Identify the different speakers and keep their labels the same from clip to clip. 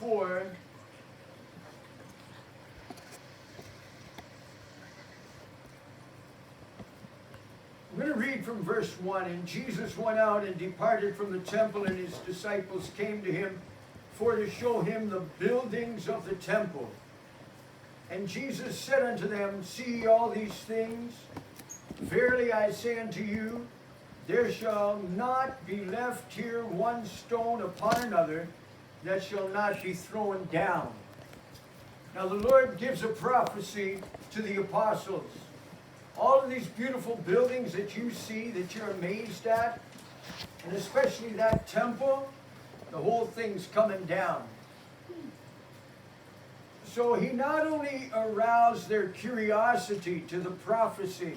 Speaker 1: 24. I'm going to read from verse 1. And Jesus went out and departed from the temple, and his disciples came to him for to show him the buildings of the temple. And Jesus said unto them, See ye all these things? Verily I say unto you, there shall not be left here one stone upon another that shall not be thrown down. Now the Lord gives a prophecy to the apostles. All of these beautiful buildings that you see, that you're amazed at, and especially that temple, the whole thing's coming down. So he not only aroused their curiosity to the prophecy,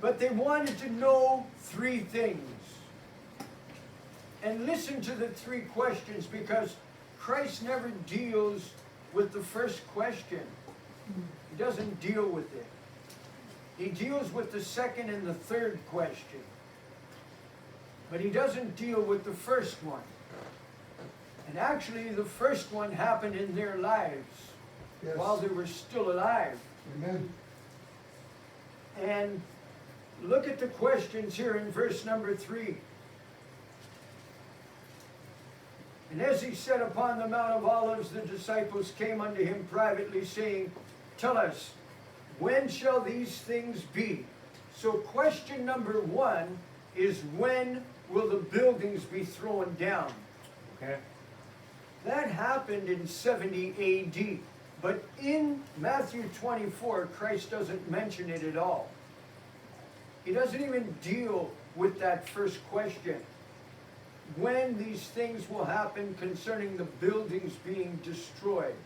Speaker 1: but they wanted to know three things. And listen to the three questions, because Christ never deals with the first question. He doesn't deal with it. He deals with the second and the third question. But he doesn't deal with the first one. And actually, the first one happened in their lives, yes, while they were still alive.
Speaker 2: Amen.
Speaker 1: And look at the questions here in verse number 3. And as he sat upon the Mount of Olives, the disciples came unto him privately, saying, Tell us, when shall these things be? So question number 1 is, when will the buildings be thrown down?
Speaker 2: Okay.
Speaker 1: That happened in 70 A.D. But in Matthew 24, Christ doesn't mention it at all. He doesn't even deal with that first question. When these things will happen concerning the buildings being destroyed.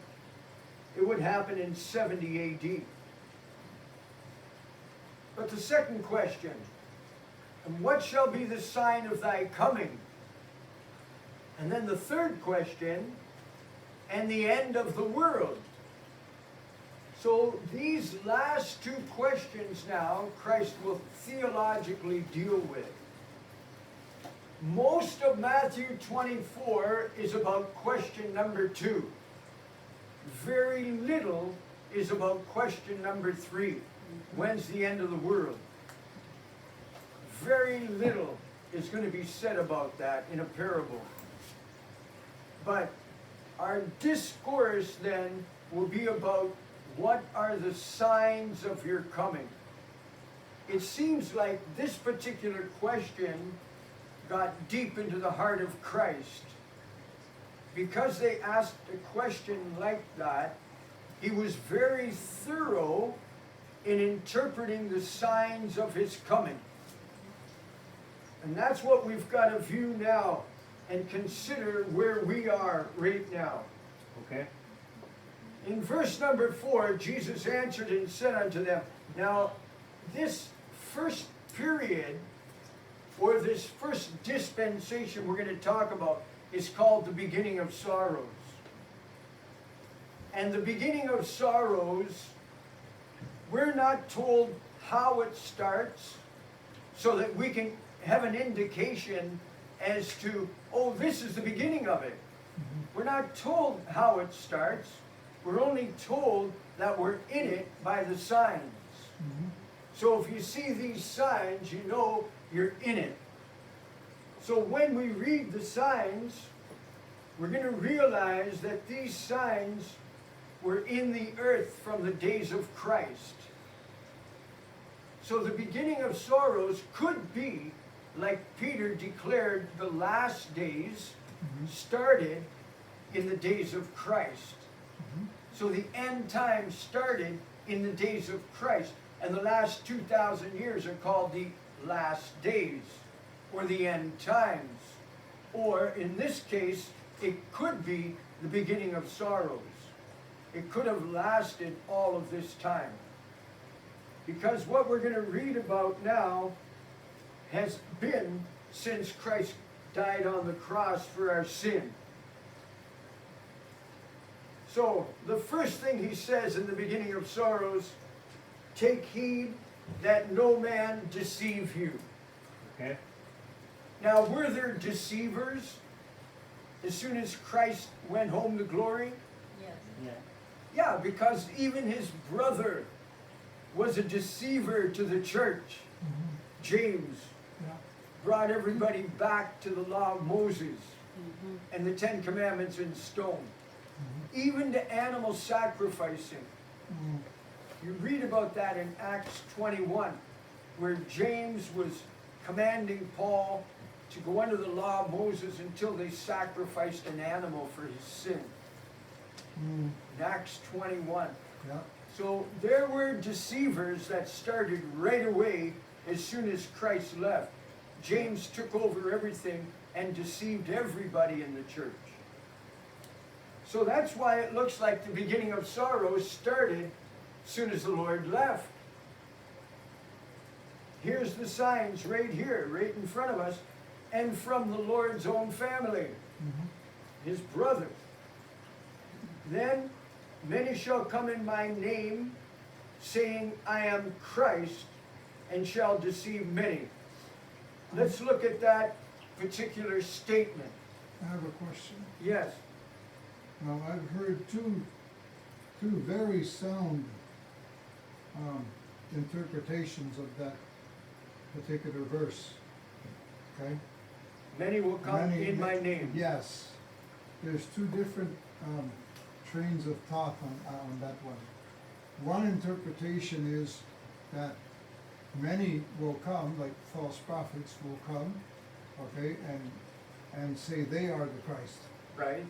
Speaker 1: It would happen in 70 A.D. But the second question, and what shall be the sign of thy coming? And then the third question, and the end of the world. So these last two questions now, Christ will theologically deal with. Most of Matthew 24 is about question number 2. Very little is about question number 3. When's the end of the world? Very little is going to be said about that in a parable. But our discourse then will be about what are the signs of your coming. It seems like this particular question got deep into the heart of Christ. Because they asked a question like that, he was very thorough in interpreting the signs of his coming. And that's what we've got to view now and consider where we are right now.
Speaker 2: Okay.
Speaker 1: In verse number 4, Jesus answered and said unto them, now this first period, or this first dispensation we're going to talk about, is called the beginning of sorrows. And the beginning of sorrows, we're not told how it starts, so that we can have an indication as to, oh, this is the beginning of it. We're not told how it starts. We're only told that we're in it by the signs. So if you see these signs, you know you're in it. So when we read the signs, we're going to realize that these signs were in the earth from the days of Christ. So the beginning of sorrows could be, like Peter declared, the last days started in the days of Christ. So the end times started in the days of Christ. And the last 2,000 years are called the last days, or the end times. Or in this case, it could be the beginning of sorrows. It could have lasted all of this time. Because what we're going to read about now has been since Christ died on the cross for our sin. So, the first thing he says in the beginning of sorrows, take heed that no man deceive you.
Speaker 2: Okay.
Speaker 1: Now, were there deceivers? as soon as Christ went home to glory?
Speaker 2: Yes.
Speaker 3: Yeah.
Speaker 1: Yeah, because even his brother was a deceiver to the church. James
Speaker 4: Yeah.
Speaker 1: brought everybody back to the law of Moses
Speaker 2: Mhm.
Speaker 1: and the Ten Commandments in stone. Even to animal sacrificing.
Speaker 4: Mm.
Speaker 1: You read about that in Acts 21, where James was commanding Paul to go under the law of Moses until they sacrificed an animal for his sin.
Speaker 4: Mm.
Speaker 1: In Acts 21.
Speaker 4: Yeah.
Speaker 1: So there were deceivers that started right away as soon as Christ left. James took over everything and deceived everybody in the church. So that's why it looks like the beginning of sorrows started as soon as the Lord left. Here's the signs right here, right in front of us, and from the Lord's own family, his brothers. Then many shall come in my name, saying, I am Christ, and shall deceive many. Let's look at that particular statement.
Speaker 4: I have a question.
Speaker 1: Yes.
Speaker 4: Now, I've heard two very sound interpretations of that particular verse. Okay?
Speaker 1: Many will come
Speaker 4: Many-
Speaker 1: in my name.
Speaker 4: Yes. There's two different trains of thought on that one. One interpretation is that many will come, like false prophets will come, okay, and say they are the Christ.
Speaker 1: Right?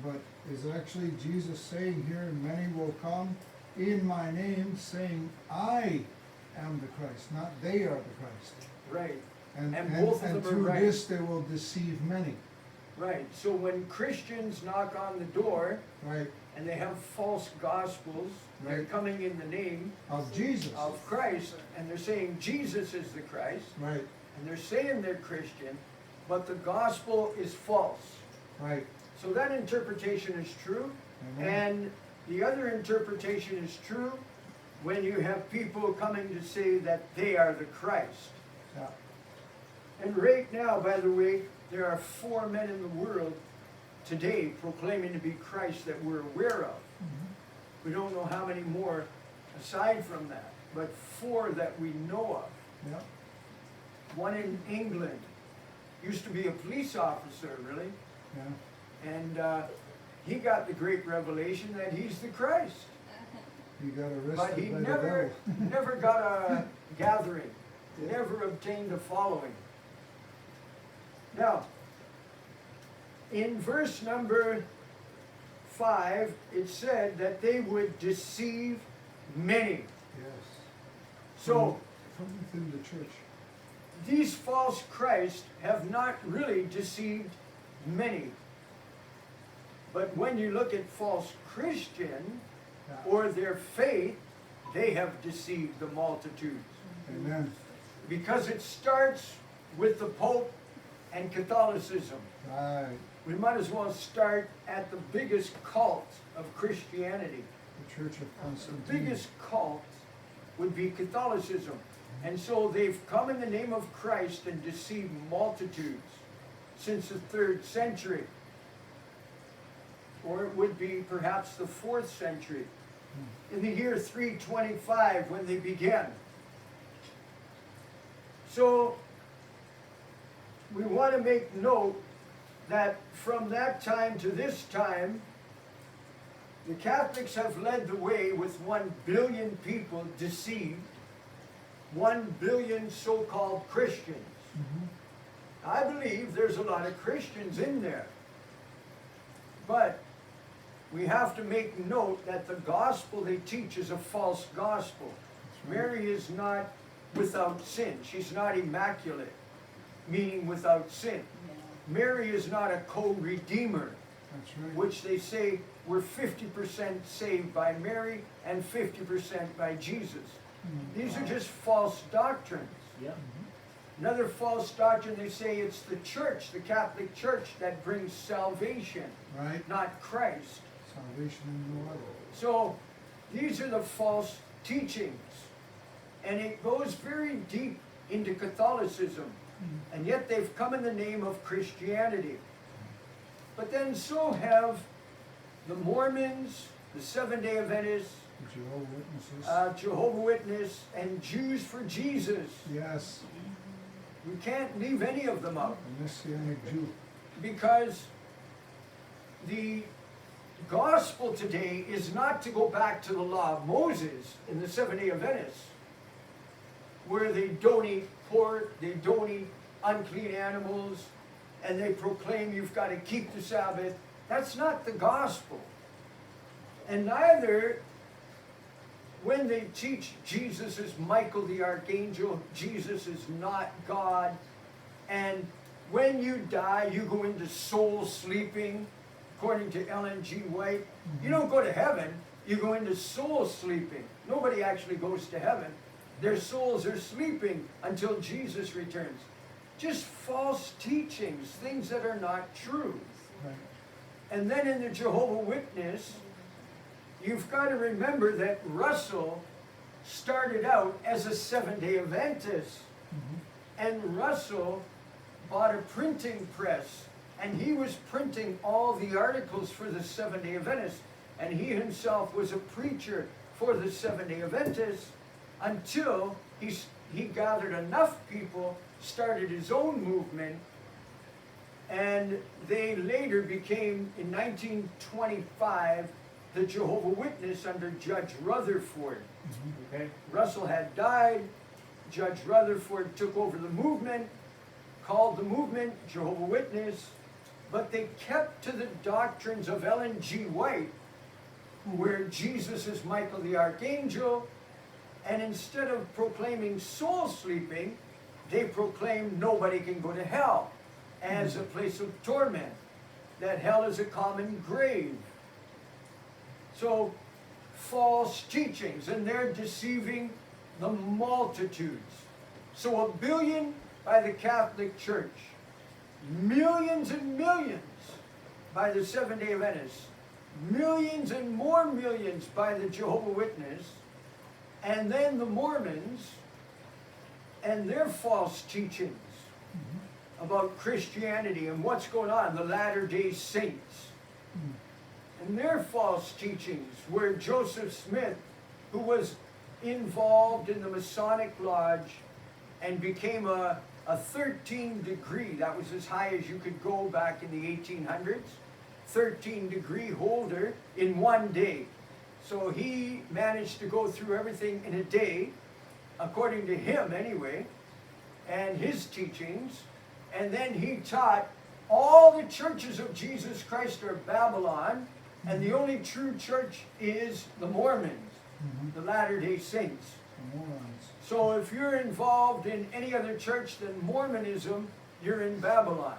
Speaker 4: But is actually Jesus saying here, many will come in my name, saying I am the Christ, not they are the Christ.
Speaker 1: Right.
Speaker 4: And
Speaker 1: both of them are
Speaker 4: through
Speaker 1: right.
Speaker 4: this they will deceive many.
Speaker 1: Right. So when Christians knock on the door
Speaker 4: Right?
Speaker 1: and they have false gospels, they're
Speaker 4: Right.
Speaker 1: coming in the name
Speaker 4: Of Jesus.
Speaker 1: of Christ, and they're saying Jesus is the Christ,
Speaker 4: Right,
Speaker 1: and they're saying they're Christian, but the gospel is false.
Speaker 4: right.
Speaker 1: So that interpretation is true,
Speaker 4: Amen.
Speaker 1: and the other interpretation is true when you have people coming to say that they are the Christ.
Speaker 4: Yeah.
Speaker 1: And right now, by the way, there are 4 men in the world today proclaiming to be Christ that we're aware of. We don't know how many more aside from that, but 4 that we know of.
Speaker 4: Yeah.
Speaker 1: One in England, used to be a police officer, really,
Speaker 4: Yeah.
Speaker 1: and he got the great revelation that he's the Christ.
Speaker 4: He got
Speaker 1: But
Speaker 4: arrested
Speaker 1: he
Speaker 4: by the
Speaker 1: never,
Speaker 4: devil.
Speaker 1: never got a gathering, never obtained a following. Now, in verse number 5, it said that they would deceive many.
Speaker 4: Yes.
Speaker 1: So,
Speaker 4: From within the church.
Speaker 1: these false Christs have not really deceived many. But when you look at false Christian
Speaker 4: Yeah.
Speaker 1: or their faith, they have deceived the multitudes.
Speaker 4: Amen.
Speaker 1: Because it starts with the Pope and Catholicism.
Speaker 4: Right.
Speaker 1: We might as well start at the biggest cult of Christianity.
Speaker 4: The Church of
Speaker 1: The
Speaker 4: Constantine.
Speaker 1: biggest cult would be Catholicism. And so they've come in the name of Christ and deceived multitudes since the 3rd century. Or it would be perhaps the 4th century. In the year 325 when they began. So we want to make note that from that time to this time, the Catholics have led the way with 1 billion people deceived, 1 billion so-called Christians. I believe there's a lot of Christians in there. But we have to make note that the gospel they teach is a false gospel. Mary is not without sin. She's not immaculate, meaning without sin. Mary is not a co-redeemer,
Speaker 4: That's right.
Speaker 1: which they say we're 50% saved by Mary and 50% by Jesus. These are just false doctrines.
Speaker 3: Yep.
Speaker 1: Another false doctrine, they say it's the church, the Catholic Church, that brings salvation,
Speaker 4: Right.
Speaker 1: not Christ.
Speaker 4: Salvation in no other.
Speaker 1: So these are the false teachings. And it goes very deep into Catholicism. And yet they've come in the name of Christianity. But then so have the Mormons, the Seventh-day Adventists, Jehovah's Witness, and Jews for Jesus.
Speaker 4: Yes,
Speaker 1: We can't leave any of them out.
Speaker 4: a Messianic Jew.
Speaker 1: Because the gospel today is not to go back to the law of Moses in the Seventh-day Adventists, where they don't eat pork, they don't eat unclean animals, and they proclaim you've got to keep the Sabbath. That's not the gospel. And neither when they teach Jesus is Michael the Archangel, Jesus is not God, and when you die, you go into soul sleeping, according to Ellen G. White. You don't go to heaven, you go into soul sleeping. Nobody actually goes to heaven. Their souls are sleeping until Jesus returns. Just false teachings, things that are not true.
Speaker 4: Right.
Speaker 1: And then in the Jehovah's Witness, you've got to remember that Russell started out as a Seventh-day Adventist. And Russell bought a printing press, and he was printing all the articles for the Seventh-day Adventists. And he himself was a preacher for the Seventh-day Adventists until he gathered enough people, started his own movement, and they later became, in 1925, the Jehovah's Witness under Judge Rutherford. Okay? Russell had died. Judge Rutherford took over the movement, called the movement Jehovah's Witness, but they kept to the doctrines of Ellen G. White, where Jesus is Michael the Archangel, and instead of proclaiming soul sleeping, they proclaim nobody can go to hell as a place of torment, that hell is a common grave. So, false teachings, and they're deceiving the multitudes. So 1 billion by the Catholic Church, millions and millions by the Seventh-day Adventists, millions and more millions by the Jehovah's Witness, and then the Mormons and their false teachings about Christianity and what's going on, the Latter-day Saints, and their false teachings, where Joseph Smith, who was involved in the Masonic Lodge and became a 13 degree, that was as high as you could go back in the 1800s, 13 degree holder in one day. So he managed to go through everything in a day, according to him anyway, and his teachings, and then he taught all the churches of Jesus Christ are Babylon, and the only true church is the Mormons, the Latter-day Saints.
Speaker 4: The Mormons.
Speaker 1: So if you're involved in any other church than Mormonism, you're in Babylon.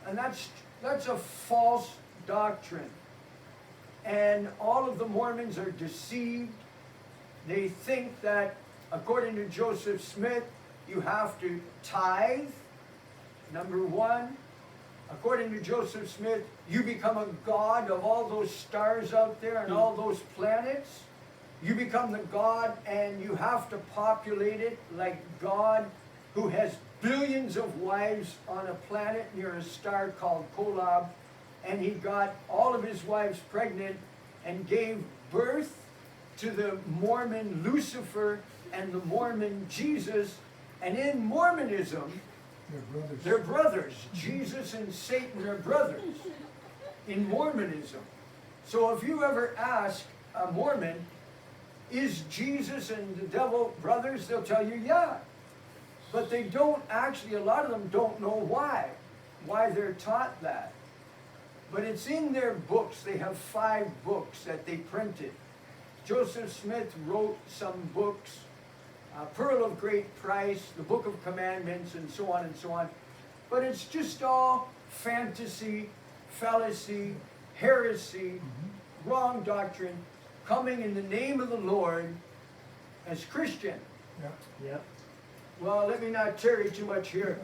Speaker 1: And that's a false doctrine. And all of the Mormons are deceived. They think that, according to Joseph Smith, you have to tithe, number one. According to Joseph Smith, you become a god of all those stars out there and all those planets. You become the god, and you have to populate it like God, who has billions of wives on a planet near a star called Kolob, and he got all of his wives pregnant and gave birth to the Mormon Lucifer and the Mormon Jesus. And in Mormonism, they're brothers. Jesus and Satan are brothers in Mormonism. So if you ever ask a Mormon, is Jesus and the devil brothers? They'll tell you, yeah. But they don't actually, a lot of them don't know why they're taught that. But it's in their books. They have 5 books that they printed. Joseph Smith wrote some books, Pearl of Great Price, the Book of Commandments, and so on and so on. But it's just all fantasy, fallacy, heresy, wrong doctrine, coming in the name of the Lord as Christian.
Speaker 4: Yeah.
Speaker 1: Well, let me not tarry too much here.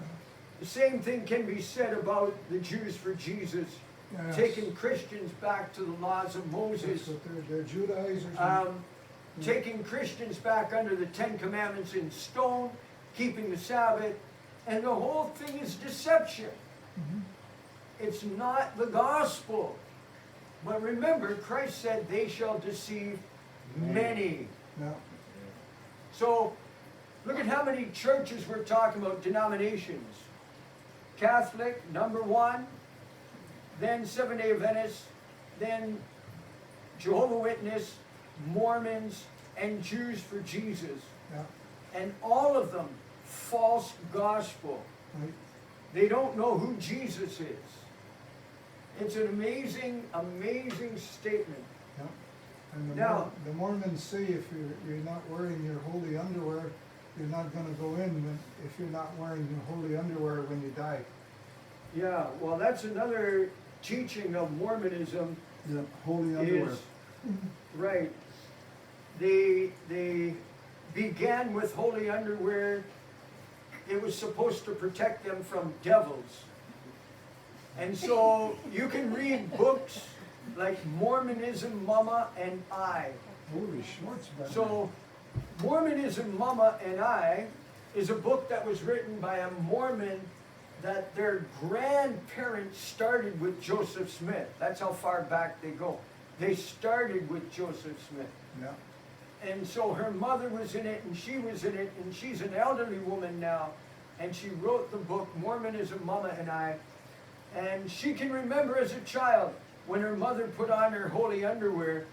Speaker 1: The same thing can be said about the Jews for Jesus,
Speaker 4: Yes.
Speaker 1: taking Christians back to the laws of Moses,
Speaker 4: So they're Judaizers.
Speaker 1: taking Christians back under the 10 Commandments in stone, keeping the Sabbath, and the whole thing is deception. it's not the gospel. But remember, Christ said they shall deceive many.
Speaker 4: Yeah.
Speaker 1: So, look at how many churches we're talking about, denominations. Catholic, number 1, then Seventh-day Adventists, then Jehovah's Witness, Mormons, and Jews for Jesus.
Speaker 4: Yeah.
Speaker 1: And all of them, false gospel.
Speaker 4: Right.
Speaker 1: They don't know who Jesus is. It's an amazing, amazing statement.
Speaker 4: Yeah. And
Speaker 1: Now-
Speaker 4: the Mormons say if you're not wearing your holy underwear, you're not going to go in if you're not wearing your holy underwear when you die.
Speaker 1: Yeah, well, that's another teaching of Mormonism.
Speaker 4: Yeah, holy underwear.
Speaker 1: Is, right. They began with holy underwear. It was supposed to protect them from devils. And so you can read books like Mormonism, Mama, and I.
Speaker 4: Holy shorts, man.
Speaker 1: So Mormonism, Mama, and I is a book that was written by a Mormon that their grandparents started with Joseph Smith. That's how far back they go. They started with Joseph Smith.
Speaker 4: Yeah.
Speaker 1: And so her mother was in it, and she was in it, and she's an elderly woman now, and she wrote the book Mormonism, Mama and I. And she can remember as a child when her mother put on her holy underwear,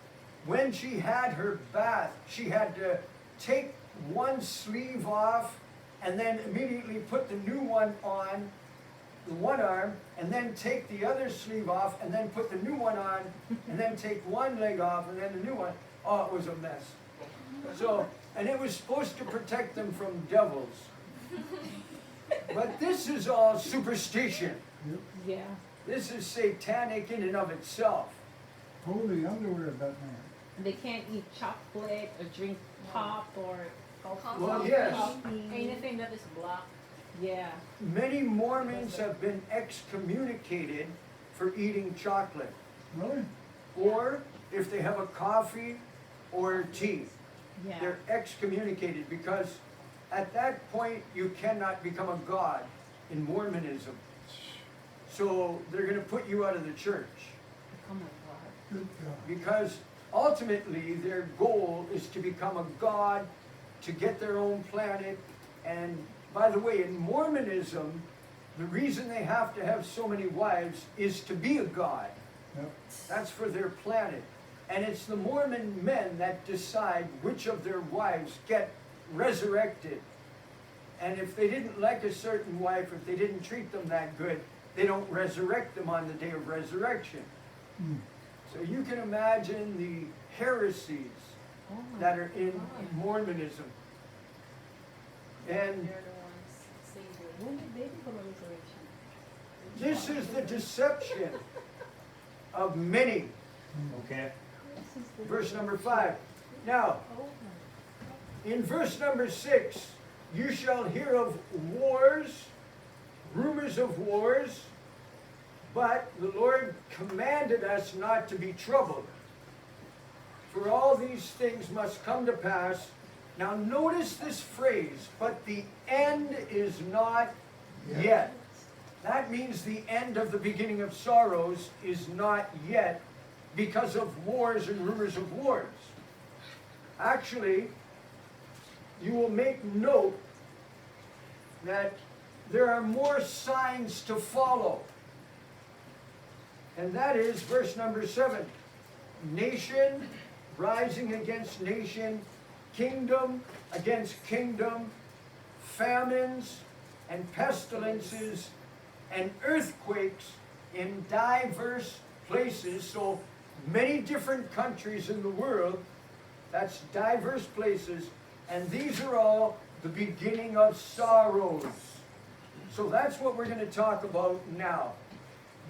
Speaker 1: when she had her bath, she had to take one sleeve off and then immediately put the new one on the one arm, and then take the other sleeve off, and then put the new one on, and then take one leg off, and then the new one. Oh, it was a mess. So, and it was supposed to protect them from devils. But this is all superstition.
Speaker 4: Yep.
Speaker 2: Yeah.
Speaker 1: This is satanic in and of itself.
Speaker 4: Holy underwear, Batman.
Speaker 2: They can't eat chocolate or drink pop or coffee.
Speaker 1: Well, yes.
Speaker 3: Anything that is black.
Speaker 2: Yeah.
Speaker 1: Many Mormons have been excommunicated for eating chocolate,
Speaker 4: Really?
Speaker 1: or if they have a coffee or tea.
Speaker 2: Yeah.
Speaker 1: They're excommunicated because at that point you cannot become a god in Mormonism. So they're going to put you out of the church
Speaker 2: Oh my God.
Speaker 4: Good God.
Speaker 1: because ultimately their goal is to become a god, to get their own planet. And by the way, in Mormonism, the reason they have to have so many wives is to be a god.
Speaker 4: Yep.
Speaker 1: That's for their planet. And it's the Mormon men that decide which of their wives get resurrected. And if they didn't like a certain wife, if they didn't treat them that good, they don't resurrect them on the day of resurrection.
Speaker 4: Hmm.
Speaker 1: So you can imagine the heresies
Speaker 2: Oh my
Speaker 1: that are in
Speaker 2: God.
Speaker 1: Mormonism. And
Speaker 3: They're the ones saving.
Speaker 2: When did they become a resurrection?
Speaker 1: this is the deception of many.
Speaker 5: Okay.
Speaker 2: This is the-
Speaker 1: Verse number 5. Now,
Speaker 2: Oh my.
Speaker 1: in verse number 6, you shall hear of wars, rumors of wars, but the Lord commanded us not to be troubled. For all these things must come to pass. Now notice this phrase, but the end is not yet. That means the end of the beginning of sorrows is not yet because of wars and rumors of wars. Actually, you will make note that there are more signs to follow. And that is verse number 7. Nation rising against nation, kingdom against kingdom, famines and pestilences and earthquakes in diverse places. So many different countries in the world, that's diverse places, and these are all the beginning of sorrows. So that's what we're going to talk about now.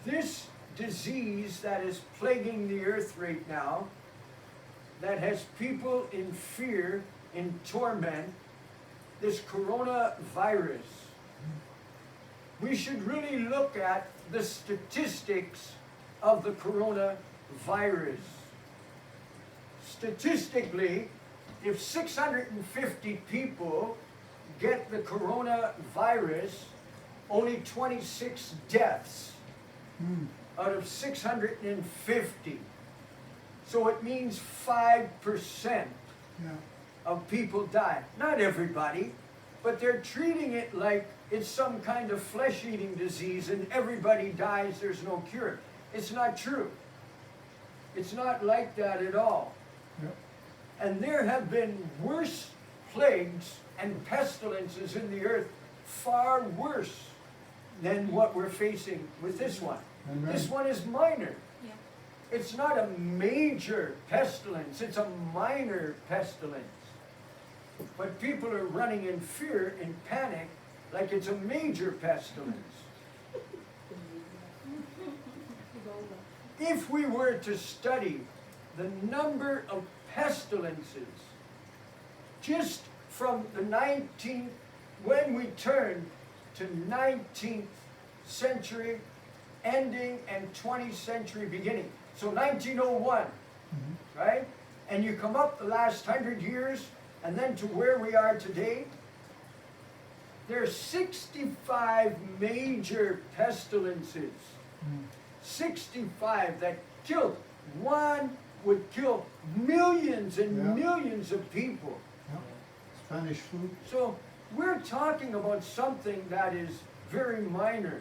Speaker 1: This disease that is plaguing the earth right now, that has people in fear, in torment, this coronavirus. We should really look at the statistics of the coronavirus. Statistically, if 650 people get the coronavirus, only 26 deaths. out of 650. So it means 5%
Speaker 4: Yeah.
Speaker 1: of people die. Not everybody, but they're treating it like it's some kind of flesh-eating disease and everybody dies, there's no cure. It's not true. It's not like that at all.
Speaker 4: Yep.
Speaker 1: And there have been worse plagues and pestilences in the earth, far worse than what we're facing with this one.
Speaker 4: Amen.
Speaker 1: This one is minor.
Speaker 3: Yeah.
Speaker 1: It's not a major pestilence, it's a minor pestilence. But people are running in fear, in panic, like it's a major pestilence. If we were to study the number of pestilences just from the 19th, when we turn to 19th century ending and 20th century beginning, so 1901, right? And you come up the last 100 years and then to where we are today, there are 65 major pestilences. 65 that killed. One would kill millions and
Speaker 4: Yeah.
Speaker 1: millions of people.
Speaker 4: Yep. Spanish flu.
Speaker 1: So we're talking about something that is very minor,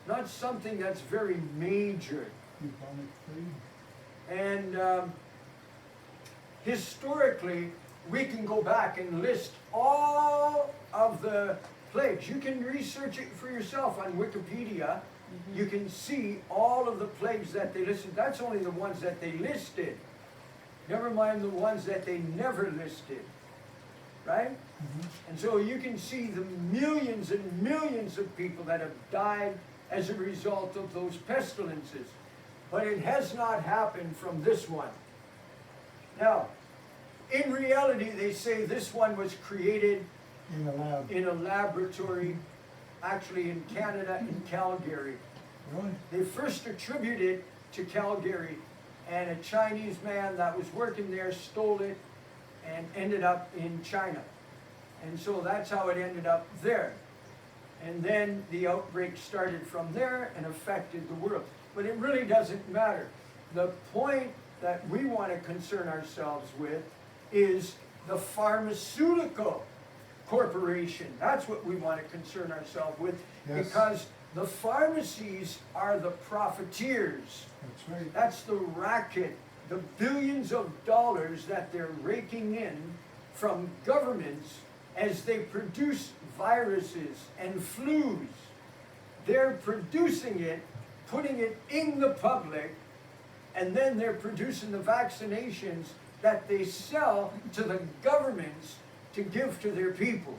Speaker 1: not something that's very major.
Speaker 4: Bubonic plague.
Speaker 1: And historically, we can go back and list all of the plagues. You can research it for yourself on Wikipedia. You can see all of the plagues that they listed. That's only the ones that they listed. Never mind the ones that they never listed. Right? And so you can see the millions and millions of people that have died as a result of those pestilences. But it has not happened from this one. Now, in reality, they say this one was created
Speaker 4: In a lab.
Speaker 1: in a laboratory, actually in Canada, in Calgary.
Speaker 4: Really?
Speaker 1: They first attributed it to Calgary, and a Chinese man that was working there stole it and ended up in China. And so that's how it ended up there. And then the outbreak started from there and affected the world. But it really doesn't matter. The point that we want to concern ourselves with is the pharmaceutical corporation. That's what we want to concern ourselves with,
Speaker 4: Yes.
Speaker 1: because the pharmacies are the profiteers.
Speaker 4: That's right.
Speaker 1: That's the racket, the billions of dollars that they're raking in from governments as they produce viruses and flus. They're producing it, putting it in the public, and then they're producing the vaccinations that they sell to the governments to give to their people.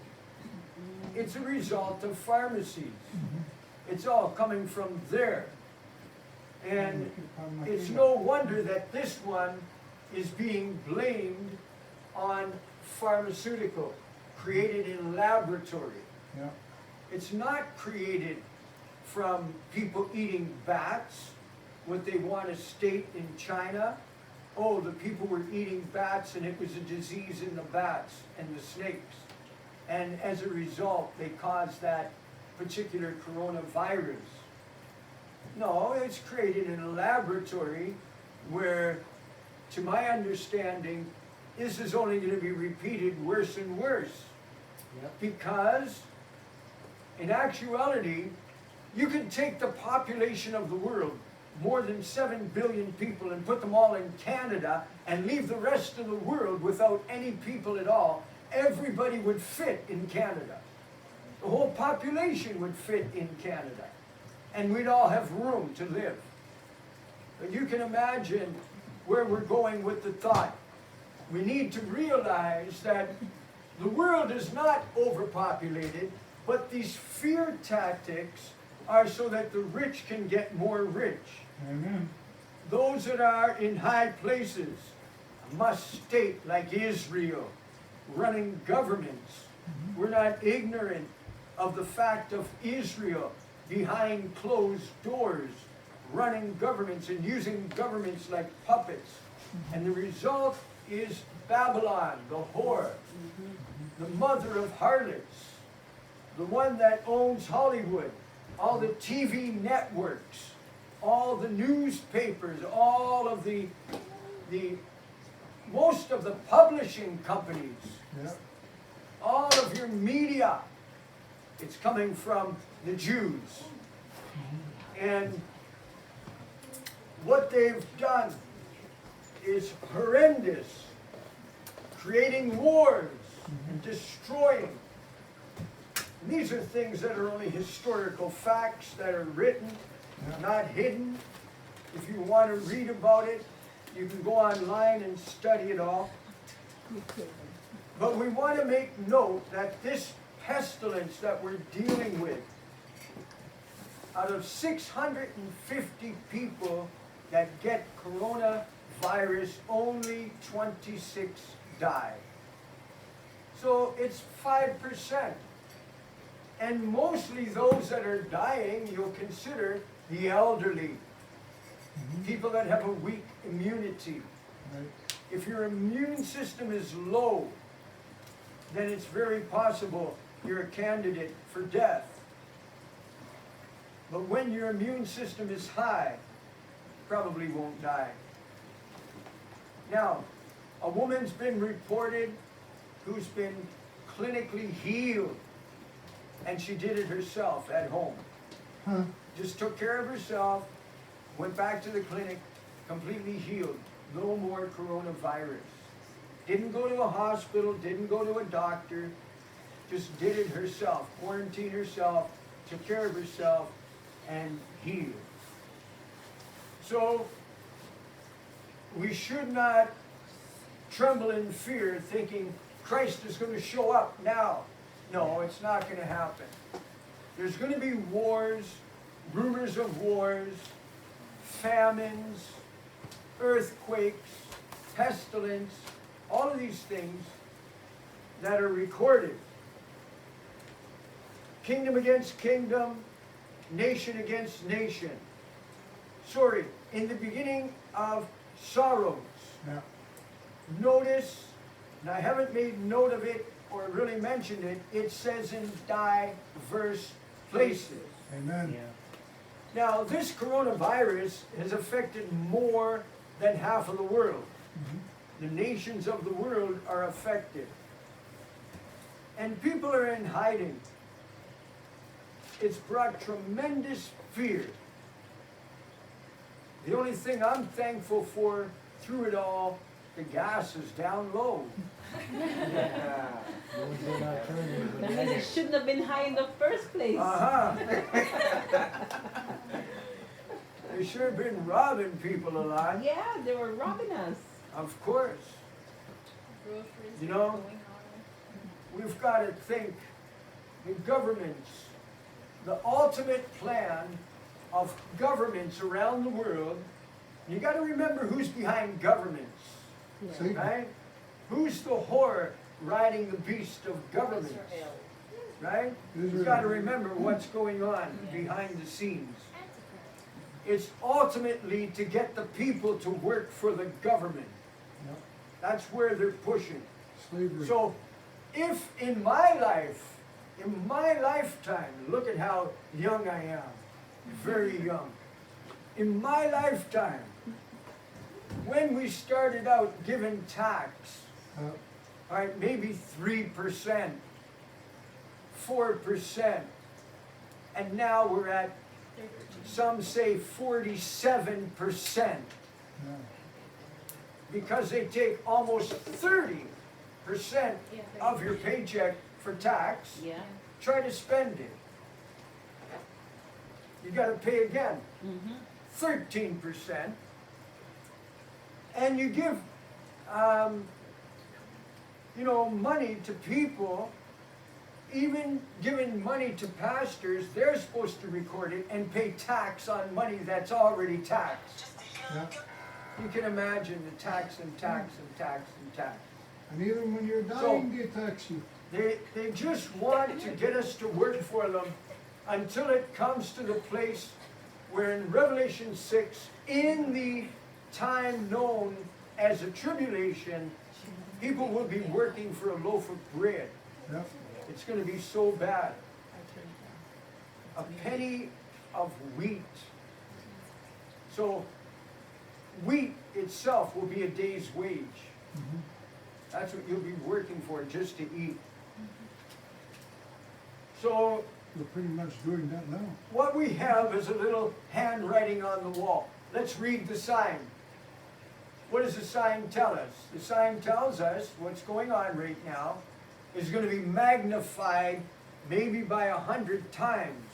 Speaker 1: It's a result of pharmacies. It's all coming from there. And it's no wonder that this one is being blamed on pharmaceutical, created in laboratory.
Speaker 4: Yeah.
Speaker 1: It's not created from people eating bats, what they want to state in China. Oh, the people were eating bats and it was a disease in the bats and the snakes. And as a result, they caused that particular coronavirus. No, it's created in a laboratory where, to my understanding, this is only going to be repeated worse and worse. Because, in actuality, you can take the population of the world, more than 7 billion people, and put them all in Canada and leave the rest of the world without any people at all. Everybody would fit in Canada. The whole population would fit in Canada. And we'd all have room to live. But you can imagine where we're going with the thought. We need to realize that the world is not overpopulated, but these fear tactics are so that the rich can get more rich.
Speaker 4: Amen.
Speaker 1: Those that are in high places, a state like Israel, running governments. We're not ignorant of the fact of Israel behind closed doors, running governments and using governments like puppets. And the result is Babylon, the whore, the mother of harlots, the one that owns Hollywood, all the TV networks, all the newspapers, all of the most of the publishing companies,
Speaker 4: Yeah.
Speaker 1: all of your media, it's coming from the Jews. And what they've done is horrendous, creating wars and destroying. And these are things that are only historical facts that are written, not hidden. If you want to read about it, you can go online and study it all. But we want to make note that this pestilence that we're dealing with, out of 650 people that get coronavirus, only 26 die. So it's 5%. And mostly those that are dying, you'll consider the elderly, people that have a weak immunity.
Speaker 4: Right.
Speaker 1: If your immune system is low, then it's very possible you're a candidate for death. But when your immune system is high, you probably won't die. Now, a woman's been reported who's been clinically healed, and she did it herself at home.
Speaker 4: Huh.
Speaker 1: Just took care of herself, went back to the clinic, completely healed. No more coronavirus. Didn't go to a hospital, didn't go to a doctor, just did it herself, quarantined herself, took care of herself, and healed. So, we should not tremble in fear thinking Christ is going to show up now. No, it's not going to happen. There's going to be wars, rumors of wars, famines, earthquakes, pestilence, all of these things that are recorded. Kingdom against kingdom, nation against nation. Sorry, in the beginning of sorrows,
Speaker 4: Yeah.
Speaker 1: notice, and I haven't made note of it or really mentioned it, it says in diverse places.
Speaker 4: Amen.
Speaker 1: Now, this coronavirus has affected more than half of the world. The nations of the world are affected. And people are in hiding. It's brought tremendous fear. The only thing I'm thankful for through it all, the gas is down low.
Speaker 2: That means it shouldn't have been high in the first place.
Speaker 1: They sure have been robbing people a lot.
Speaker 2: Yeah, they were robbing us.
Speaker 1: Of course.
Speaker 3: Groceries
Speaker 1: You
Speaker 3: are
Speaker 1: know,
Speaker 3: going on.
Speaker 1: We've got to think, the governments, the ultimate plan of governments around the world, you got to remember who's behind governments,
Speaker 4: See?
Speaker 1: right? Who's the whore riding the beast of governments,
Speaker 3: Israel.
Speaker 1: right? You've got to remember what's going on behind the scenes. It's ultimately to get the people to work for the government.
Speaker 4: Yep.
Speaker 1: That's where they're pushing.
Speaker 4: Slavery.
Speaker 1: So, if in my life, in my lifetime, look at how young I am, very young. In my lifetime, when we started out giving tax, all right, maybe 3%, 4%, and now we're at, some say 47%,
Speaker 4: Yeah.
Speaker 1: because they take almost 30% of your paycheck for tax.
Speaker 2: Yeah.
Speaker 1: Try to spend it. You got to pay again, 13%. And you give, money to people, even giving money to pastors, they're supposed to record it and pay tax on money that's already taxed.
Speaker 4: Yeah.
Speaker 1: You can imagine the tax and tax and tax and tax.
Speaker 4: And even when you're dying, they tax you.
Speaker 1: They just want to get us to work for them until it comes to the place where in Revelation 6, in the time known as a tribulation, people will be working for a loaf of bread.
Speaker 4: Yep.
Speaker 1: It's going to be so bad. A penny of wheat So wheat itself will be a day's wage.
Speaker 4: Mhm.
Speaker 1: That's what you'll be working for, just to eat. So
Speaker 4: We're pretty much doing that now.
Speaker 1: what we have is a little handwriting on the wall. Let's read the sign. What does the sign tell us? The sign tells us what's going on right now is going to be magnified maybe by 100 times.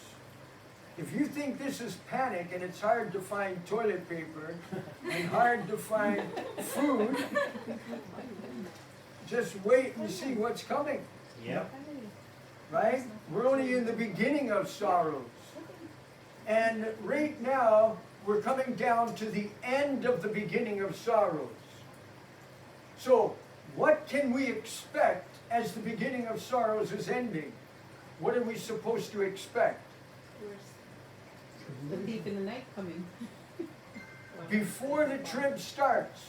Speaker 1: If you think this is panic and it's hard to find toilet paper and hard to find food, just wait and see what's coming,
Speaker 5: Yep.
Speaker 1: right? We're only in the beginning of sorrows. And right now, we're coming down to the end of the beginning of sorrows. So, what can we expect as the beginning of sorrows is ending? What are we supposed to expect?
Speaker 2: The thief in the night coming.
Speaker 1: Before the trib starts.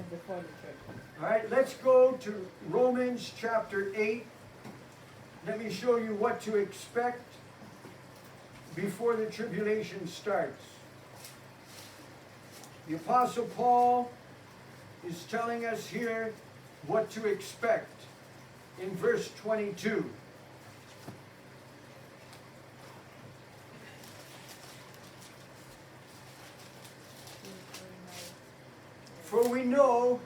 Speaker 2: Before the church.
Speaker 1: All right, let's go to Romans chapter 8. Let me show you what to expect before the tribulation starts. The Apostle Paul is telling us here what to expect in verse 22. For we know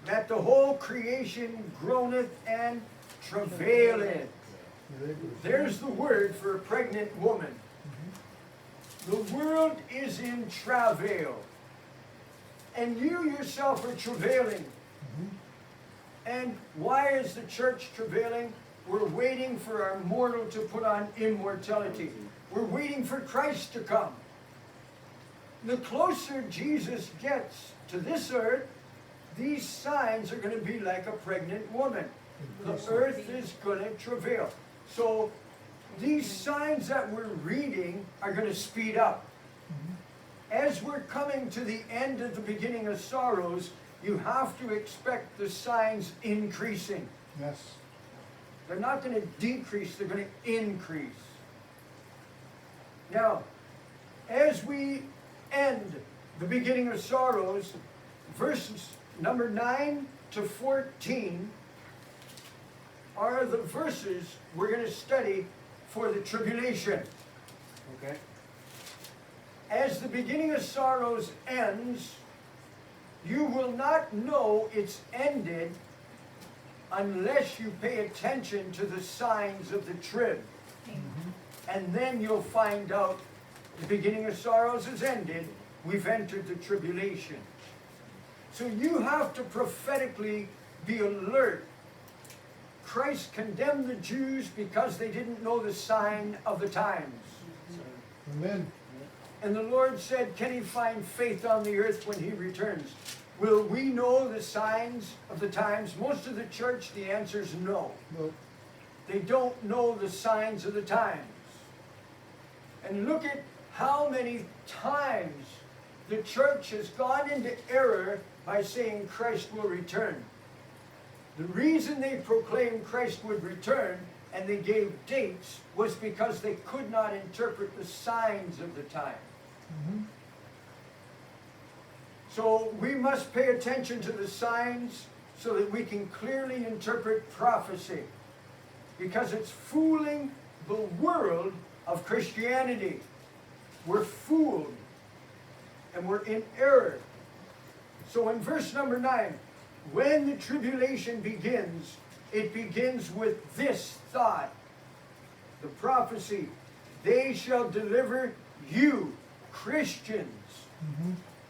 Speaker 1: that the whole creation groaneth and travaileth. There's the word for a pregnant woman. The world is in travail. And you yourself are travailing. And why is the church travailing? We're waiting for our mortal to put on immortality. We're waiting for Christ to come. The closer Jesus gets to this earth, these signs are going to be like a pregnant woman. The earth is going to travail. So these signs that we're reading are going to speed up. As we're coming to the end of the beginning of sorrows, you have to expect the signs increasing.
Speaker 4: Yes.
Speaker 1: They're not going to decrease, they're going to increase. Now, as we end the beginning of sorrows, verses number 9 to 14 are the verses we're going to study for the tribulation.
Speaker 5: Okay.
Speaker 1: As the beginning of sorrows ends, you will not know it's ended unless you pay attention to the signs of the trib. And then you'll find out the beginning of sorrows has ended, we've entered the tribulation. So you have to prophetically be alert. Christ condemned the Jews because they didn't know the sign of the times.
Speaker 4: Amen.
Speaker 1: And the Lord said, can he find faith on the earth when he returns? Will we know the signs of the times? Most of the church, the answer is no.
Speaker 4: No.
Speaker 1: They don't know the signs of the times. And look at how many times the church has gone into error by saying Christ will return. The reason they proclaimed Christ would return and they gave dates was because they could not interpret the signs of the time. So we must pay attention to the signs so that we can clearly interpret prophecy, because it's fooling the world of Christianity. We're fooled and we're in error. So in verse number 9, when the tribulation begins, it begins with this thought. The prophecy, they shall deliver you, Christians.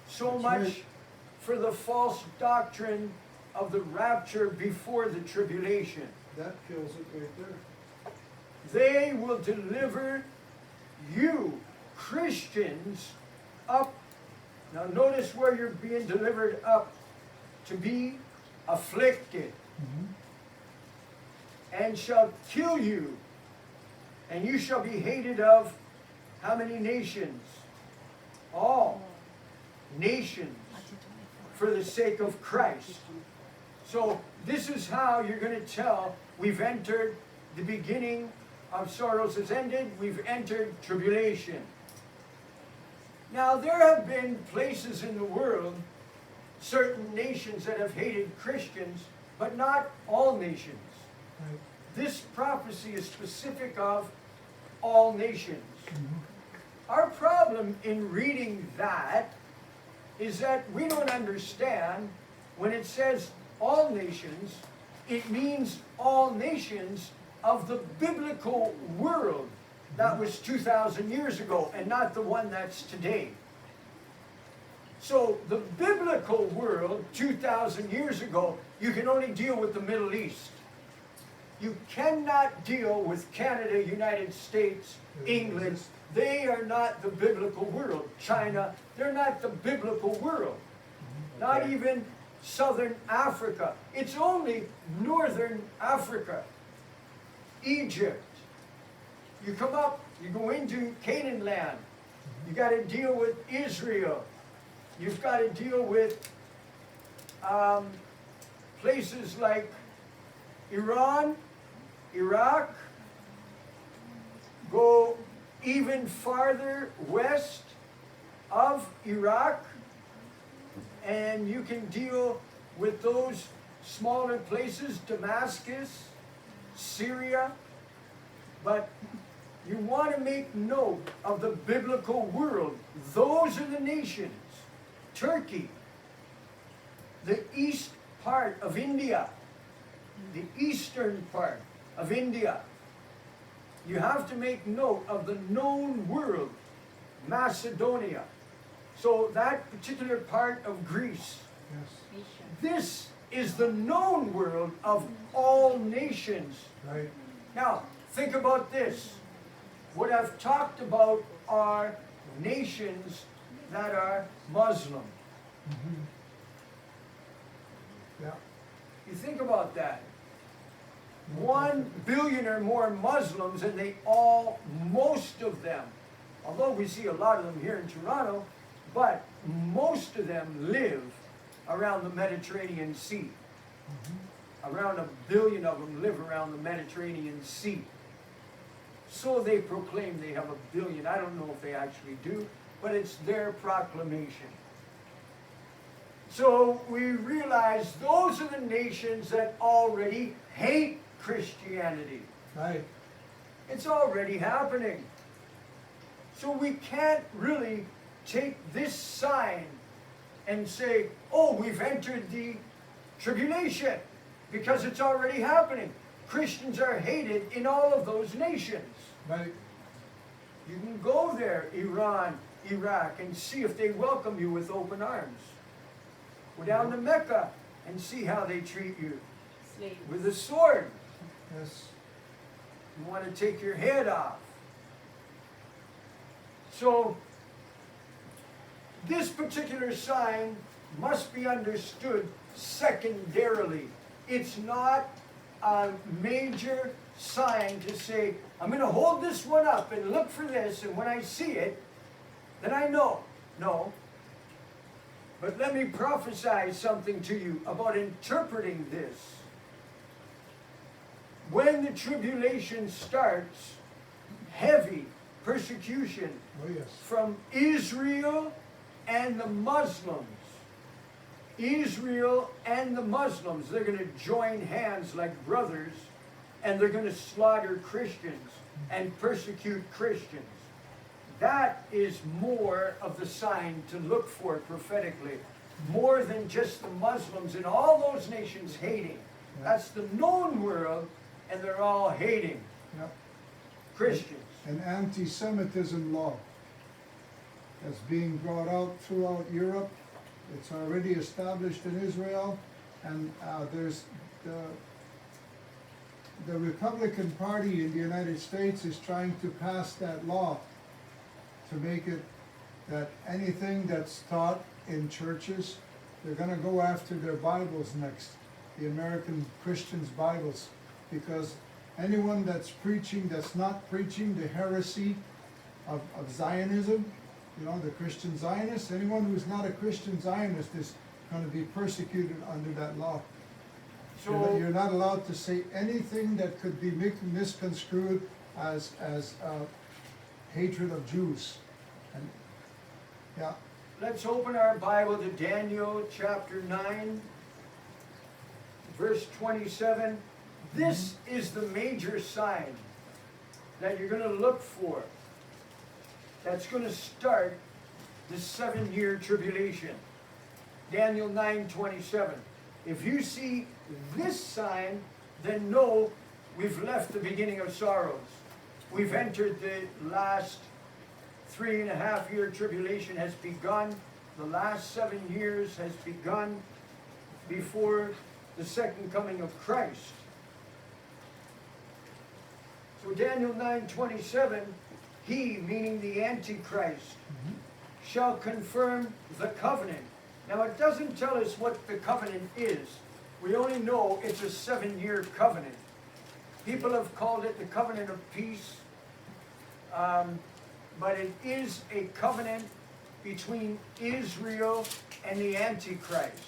Speaker 1: So
Speaker 4: That's
Speaker 1: much
Speaker 4: right.
Speaker 1: for the false doctrine of the rapture before the tribulation.
Speaker 4: That kills it right there.
Speaker 1: They will deliver you, Christians, up. Now notice where you're being delivered up. To be afflicted. And shall kill you. And you shall be hated of how many nations? All nations, for the sake of Christ. So this is how you're going to tell we've entered the beginning of sorrows has ended, we've entered tribulation. Now, there have been places in the world, certain nations that have hated Christians, but not all nations.
Speaker 4: Right.
Speaker 1: This prophecy is specific of all nations.
Speaker 4: Mhm.
Speaker 1: Our problem in reading that is that we don't understand when it says all nations, it means all nations of the biblical world that was 2,000 years ago and not the one that's today. So the biblical world 2,000 years ago, you can only deal with the Middle East. You cannot deal with Canada, United States, England. They are not the biblical world. China, they're not the biblical world. Not even Southern Africa. It's only Northern Africa. Egypt. You come up, you go into Canaan land. You got to deal with Israel. You've got to deal with places like Iran, Iraq, go even farther west of Iraq, and you can deal with those smaller places, Damascus, Syria, but you want to make note of the biblical world. Those are the nations. Turkey, the east part of India, the eastern part of India. You have to make note of the known world, Macedonia. So that particular part of Greece,
Speaker 4: Yes,
Speaker 1: this is the known world of all nations.
Speaker 4: right.
Speaker 1: Now, think about this. What I've talked about are nations that are Muslim.
Speaker 4: Mhm. Yeah,
Speaker 1: You think about that. 1 billion or more Muslims, and they all, most of them, although we see a lot of them here in Toronto, but most of them live around the Mediterranean Sea. Around 1 billion of them live around the Mediterranean Sea. So they proclaim they have 1 billion. I don't know if they actually do, but it's their proclamation. So we realize those are the nations that already hate Christianity.
Speaker 4: right.
Speaker 1: It's already happening. So we can't really take this sign and say, oh, we've entered the tribulation, because it's already happening. Christians are hated in all of those nations.
Speaker 4: Right.
Speaker 1: You can go there, Iran, Iraq, and see if they welcome you with open arms. Go down to Mecca and see how they treat you.
Speaker 2: Slaves.
Speaker 1: With a sword.
Speaker 4: Yes.
Speaker 1: You want to take your head off. So, this particular sign must be understood secondarily. It's not a major sign to say, I'm going to hold this one up and look for this, and when I see it, then I know. No. But let me prophesy something to you about interpreting this. When the tribulation starts, heavy persecution
Speaker 4: Oh, yes.
Speaker 1: from Israel and the Muslims. Israel and the Muslims, they're going to join hands like brothers, and they're going to slaughter Christians and persecute Christians. That is more of the sign to look for prophetically, more than just the Muslims and all those nations hating. That's the known world, and they're all hating
Speaker 4: Yeah.
Speaker 1: Christians.
Speaker 4: An anti-Semitism law that's being brought out throughout Europe. It's already established in Israel, and there's the Republican Party in the United States is trying to pass that law to make it that anything that's taught in churches, they're gonna go after their Bibles next, the American Christians' Bibles, because anyone that's preaching, that's not preaching the heresy of Zionism, you know, the Christian Zionists, anyone who's not a Christian Zionist is gonna be persecuted under that law.
Speaker 1: So
Speaker 4: You're not allowed to say anything that could be misconstrued as hatred of Jews. And Yeah,
Speaker 1: Let's open our Bible to Daniel chapter 9, verse 27. This is the major sign that you're going to look for. That's going to start the 7-year tribulation. Daniel 9:27. If you see this sign, then know we've left the beginning of sorrows. We've entered the last 3.5-year tribulation has begun. The last 7 years has begun before the second coming of Christ. So Daniel 9:27, he, meaning the Antichrist, shall confirm the covenant. Now it doesn't tell us what the covenant is. We only know it's a 7-year covenant. People have called it the covenant of peace, but it is a covenant between Israel and the Antichrist.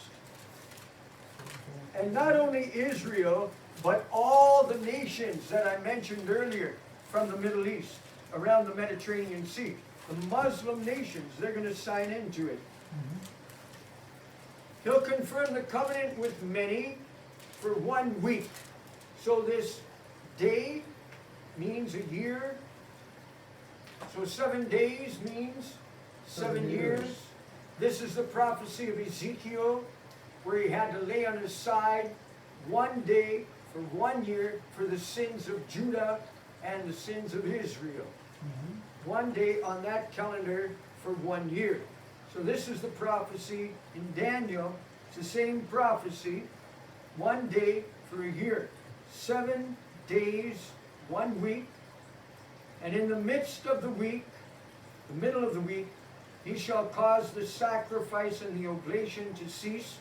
Speaker 1: And not only Israel, but all the nations that I mentioned earlier from the Middle East, around the Mediterranean Sea. The Muslim nations, they're going to sign into it. He'll confirm the covenant with many for 1 week. So this day means a year. So 7 days means 7 years. This is the prophecy of Ezekiel, where he had to lay on his side 1 day for 1 year for the sins of Judah and the sins of Israel. 1 day on that calendar for 1 year. So this is the prophecy in Daniel. It's the same prophecy. 1 day for a year. 7 days, 1 week. And in the midst of the week, the middle of the week, he shall cause the sacrifice and the oblation to cease.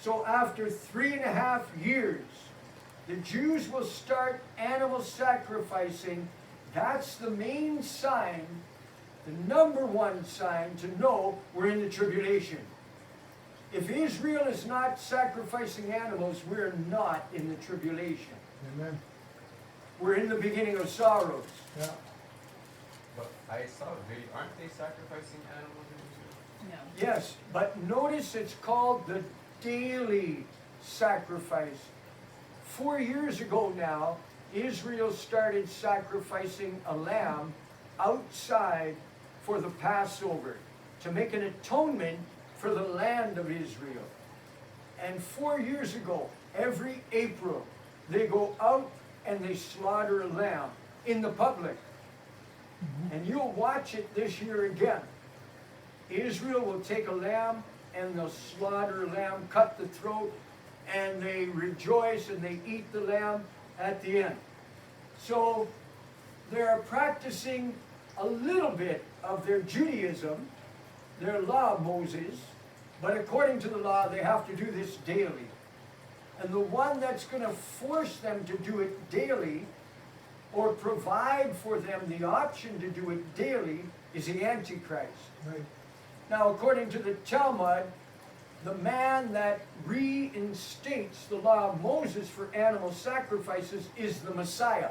Speaker 1: So after 3.5 years, the Jews will start animal sacrificing. That's the main sign, the number one sign to know we're in the tribulation. If Israel is not sacrificing animals, we're not in the tribulation.
Speaker 4: amen.
Speaker 1: We're in the beginning of sorrows.
Speaker 4: Yeah,
Speaker 5: But I saw a video. Aren't they sacrificing animals in Israel?
Speaker 3: No.
Speaker 1: Yes, but notice it's called the daily sacrifice. 4 years ago now, Israel started sacrificing a lamb outside for the Passover to make an atonement for the land of Israel. And 4 years ago, every April, they go out and they slaughter a lamb in the public. And you'll watch it this year again. Israel will take a lamb and they'll slaughter a lamb, cut the throat, and they rejoice and they eat the lamb at the end. So they're practicing a little bit of their Judaism, their law of Moses, but according to the law they have to do this daily. And the one that's going to force them to do it daily or provide for them the option to do it daily is the Antichrist.
Speaker 4: right.
Speaker 1: Now, according to the Talmud, the man that reinstates the law of Moses for animal sacrifices is the Messiah.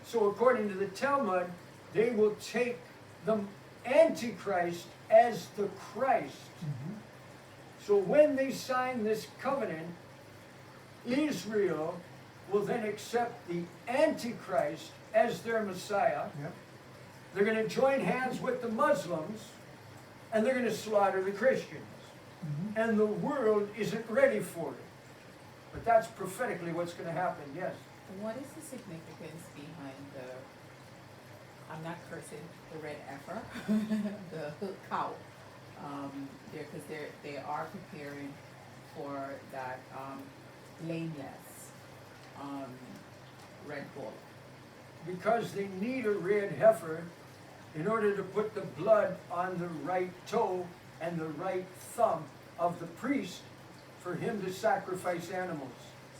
Speaker 1: So according to the Talmud, they will take the Antichrist as the Christ. So when they sign this covenant, Israel will then accept the Antichrist as their Messiah.
Speaker 4: Yep.
Speaker 1: They're going to join hands with the Muslims, and they're going to slaughter the Christians. And the world isn't ready for it. But that's prophetically what's going to happen, yes.
Speaker 6: What is the significance behind the, I'm not cursing, the red heifer, the cow? Because they are preparing for that blameless red bull.
Speaker 1: Because they need a red heifer in order to put the blood on the right toe and the right thumb of the priest for him to sacrifice animals.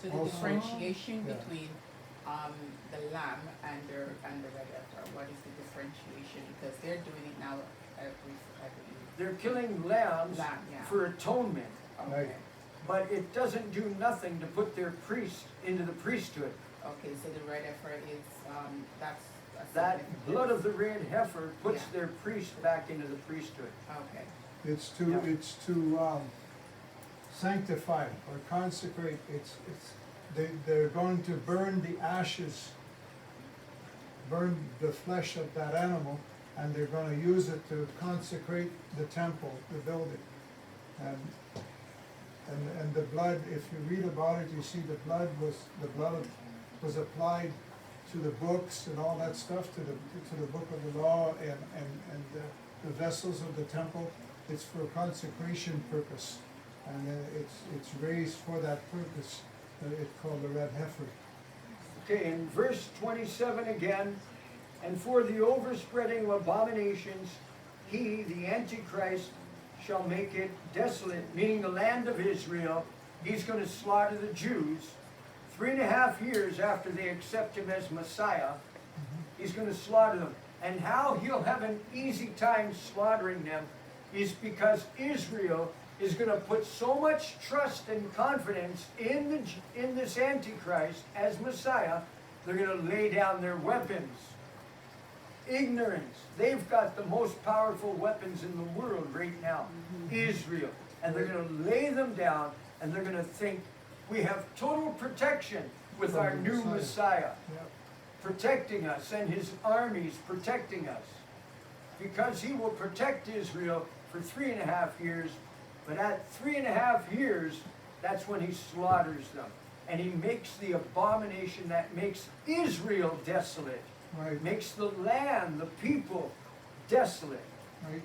Speaker 6: So the
Speaker 4: Also-
Speaker 6: differentiation
Speaker 4: Yeah.
Speaker 6: between the lamb and the red heifer, what is the differentiation? Because they're doing it now every
Speaker 1: They're killing lambs
Speaker 6: lamb, yeah.
Speaker 1: for atonement,
Speaker 6: Okay.
Speaker 1: but it doesn't do nothing to put their priest into the priesthood.
Speaker 6: Okay, so the red heifer is that's
Speaker 1: that
Speaker 6: significance.
Speaker 1: blood of the red heifer puts
Speaker 6: Yeah.
Speaker 1: their priest back into the priesthood.
Speaker 6: Okay,
Speaker 4: It's to sanctify or consecrate, they're going to burn the ashes, burn the flesh of that animal, and they're gonna use it to consecrate the temple, the building. And the blood, if you read about it, you see the blood was applied to the books and all that stuff, to the book of the law and the vessels of the temple. It's for consecration purpose, and it's raised for that purpose. It's called the red heifer.
Speaker 1: Okay, in verse 27 again, and for the overspreading of abominations, he, the Antichrist, shall make it desolate, meaning the land of Israel. He's going to slaughter the Jews 3.5 years after they accept him as Messiah. He's going to slaughter them. And how he'll have an easy time slaughtering them is because Israel is going to put so much trust and confidence in this Antichrist as Messiah, they're going to lay down their weapons. Ignorance. They've got the most powerful weapons in the world right now, Israel. And they're going to lay them down, and they're going to think, we have total protection with our new Messiah,
Speaker 4: Yep.
Speaker 1: protecting us, and his armies protecting us. Because he will protect Israel for 3.5 years, but at 3.5 years, that's when he slaughters them. And he makes the abomination that makes Israel desolate.
Speaker 4: Right,
Speaker 1: Makes the land, the people, desolate.
Speaker 4: right.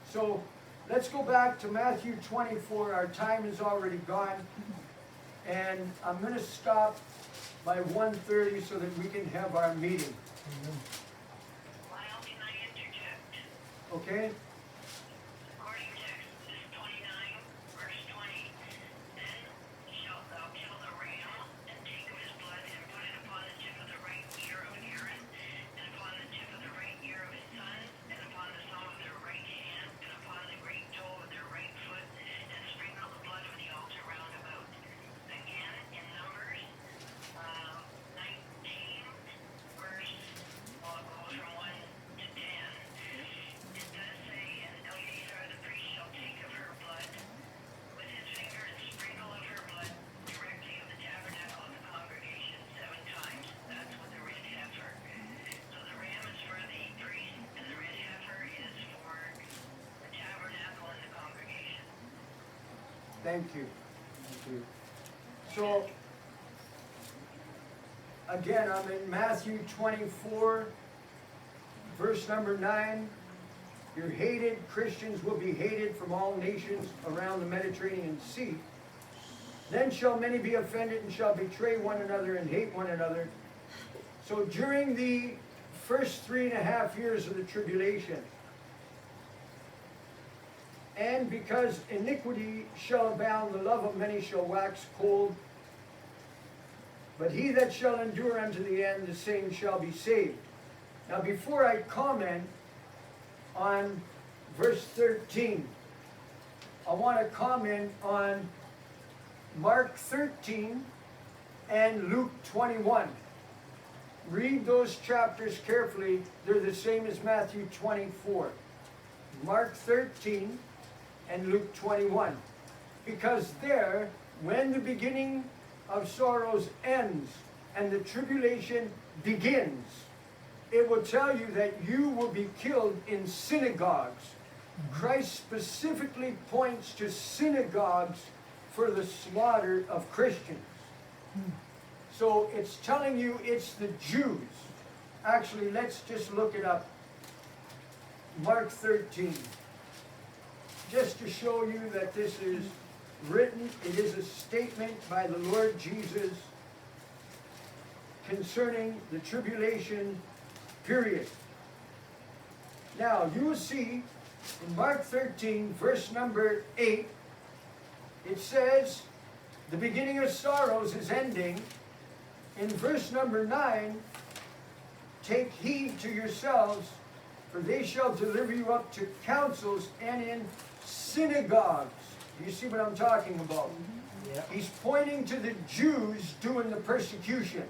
Speaker 1: So let's go back to Matthew 24. Our time is already gone. And I'm going to stop by 1:30 so that we can have our meeting.
Speaker 4: Amen.
Speaker 7: Lyle, can I interject?
Speaker 1: Okay?
Speaker 7: According to Exodus 29, verse 20, then shalt thou kill the ram, and take of his blood, and put it upon the tip of the right ear of Aaron, and upon the tip of the right ear of his sons, and upon the sole of their right hand, and upon the great toe of their right foot, and sprinkle the blood of the altar round about. Again, in Numbers 19, verse, well, it goes from 1 to 10. It does say, and Eleazar the priest shall take of her blood with his finger and sprinkle of her blood directly of the tabernacle of the congregation 7 times. That's with the red heifer. So the ram is for the priest, and the red heifer is for the tabernacle and the congregation.
Speaker 1: Thank you. Thank you. So, again, I'm in Matthew 24, verse number 9. You're hated, Christians will be hated from all nations around the Mediterranean Sea. Then shall many be offended and shall betray one another and hate one another. So during the first 3.5 years of the tribulation, and because iniquity shall abound, the love of many shall wax cold. But he that shall endure unto the end, the same shall be saved. Now before I comment on verse 13, I want to comment on Mark 13 and Luke 21. Read those chapters carefully. They're the same as Matthew 24. Mark 13 and Luke 21. Because there, when the beginning of sorrows ends and the tribulation begins, it will tell you that you will be killed in synagogues. Christ specifically points to synagogues for the slaughter of Christians. So it's telling you it's the Jews. Actually, let's just look it up. Mark 13. Just to show you that this is written, it is a statement by the Lord Jesus concerning the tribulation period. Now, you will see in Mark 13, verse number 8, it says, the beginning of sorrows is ending. In verse number 9, take heed to yourselves, for they shall deliver you up to councils and in synagogues. Do you see what I'm talking about?
Speaker 6: Yep.
Speaker 1: He's pointing to the Jews doing the persecution.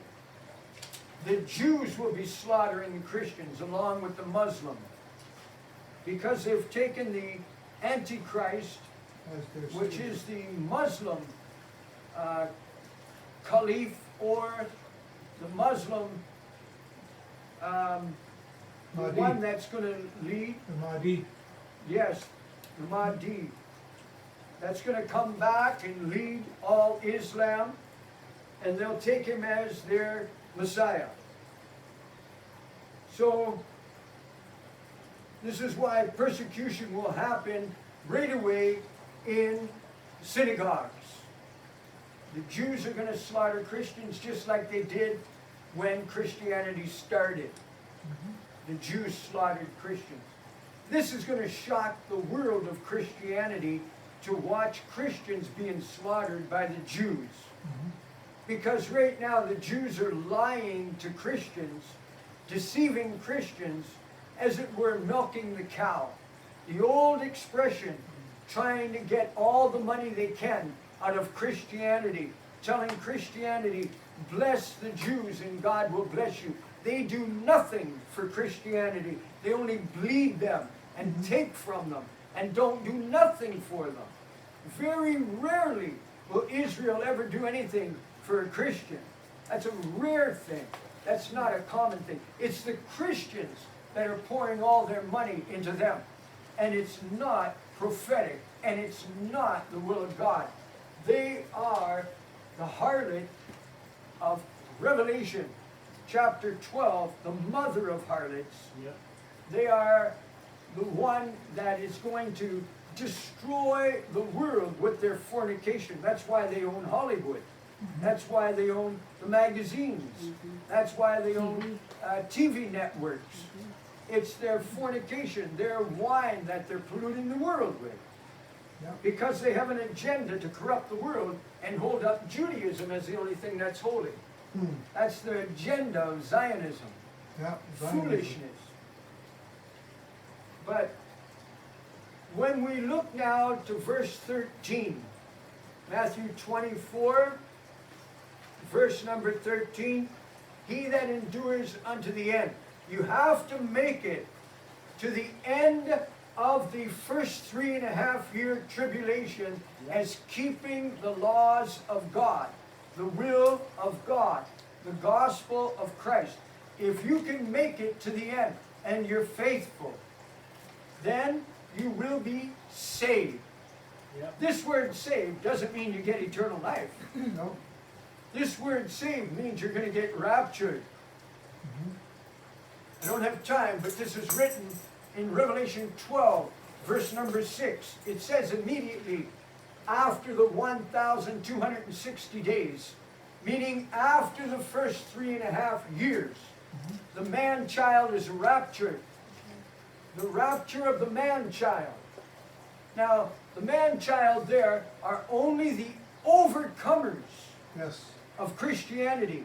Speaker 1: the Jews will be slaughtering the Christians along with the Muslim, because they've taken the Antichrist,
Speaker 4: As their
Speaker 1: which
Speaker 4: savior.
Speaker 1: is the Muslim caliph, or the Muslim the
Speaker 4: Mahdi.
Speaker 1: one that's going to lead.
Speaker 4: The Mahdi.
Speaker 1: Yes, the Mahdi. That's going to come back and lead all Islam, and they'll take him as their Messiah. So, this is why persecution will happen right away in synagogues. The Jews are going to slaughter Christians just like they did when Christianity started. The Jews slaughtered Christians. This is going to shock the world of Christianity to watch Christians being slaughtered by the Jews. Because right now the Jews are lying to Christians, deceiving Christians, as it were milking the cow. The old expression, trying to get all the money they can out of Christianity, telling Christianity, bless the Jews and God will bless you. They do nothing for Christianity. They only bleed them and take from them and don't do nothing for them. Very rarely will Israel ever do anything for a Christian. That's a rare thing. That's not a common thing. It's the Christians that are pouring all their money into them. And it's not prophetic, and it's not the will of God. They are the harlot of Revelation chapter 12, the mother of harlots. They are the one that is going to destroy the world with their fornication. That's why they own Hollywood. That's why they own the magazines. That's why they own TV networks. It's their fornication, their wine that they're polluting the world with. Because they have an agenda to corrupt the world and hold up Judaism as the only thing that's holy. That's the agenda of Zionism. Foolishness. But when we look now to verse 13, Matthew 24, verse number 13, he that endures unto the end. You have to make it to the end of the first 3.5 year tribulation as keeping the laws of God, the will of God, the gospel of Christ. If you can make it to the end and you're faithful, then you will be saved. This word saved doesn't mean you get eternal life.
Speaker 4: No.
Speaker 1: This word saved means you're going to get raptured. I don't have time, but this is written in Revelation 12, verse number 6. It says immediately after the 1,260 days, meaning after the first 3.5 years, the man-child is raptured. The rapture of the man-child. Now, the man-child there are only the overcomers of Christianity.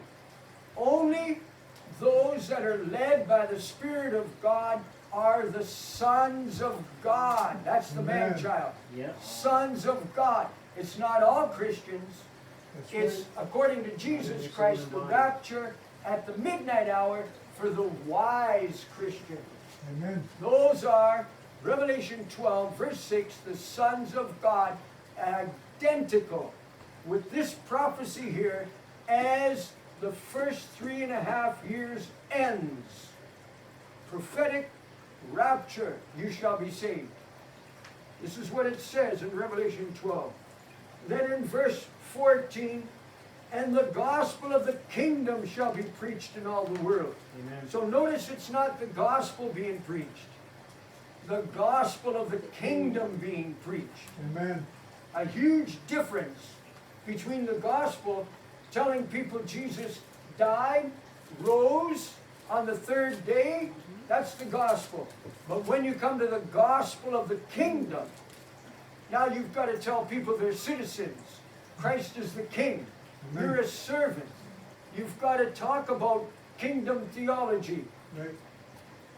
Speaker 1: Only those that are led by the Spirit of God are the sons of God. That's the man-child. Sons of God. It's not all Christians. It's, according to Jesus Christ, the rapture at the midnight hour for the wise Christians.
Speaker 4: Amen.
Speaker 1: Those are, Revelation 12, verse 6, the sons of God, identical with this prophecy here as the first 3.5 years ends. Prophetic rapture, you shall be saved. This is what it says in Revelation 12. Then in verse 14, and the gospel of the kingdom shall be preached in all the world.
Speaker 8: Amen.
Speaker 1: So notice it's not the gospel being preached. The gospel of the kingdom being preached.
Speaker 4: Amen.
Speaker 1: A huge difference between the gospel telling people Jesus died, rose on the third day. That's the gospel. But when you come to the gospel of the kingdom, now you've got to tell people they're citizens. Christ is the king.
Speaker 4: Amen.
Speaker 1: You're a servant. You've got to talk about kingdom theology,
Speaker 4: Right.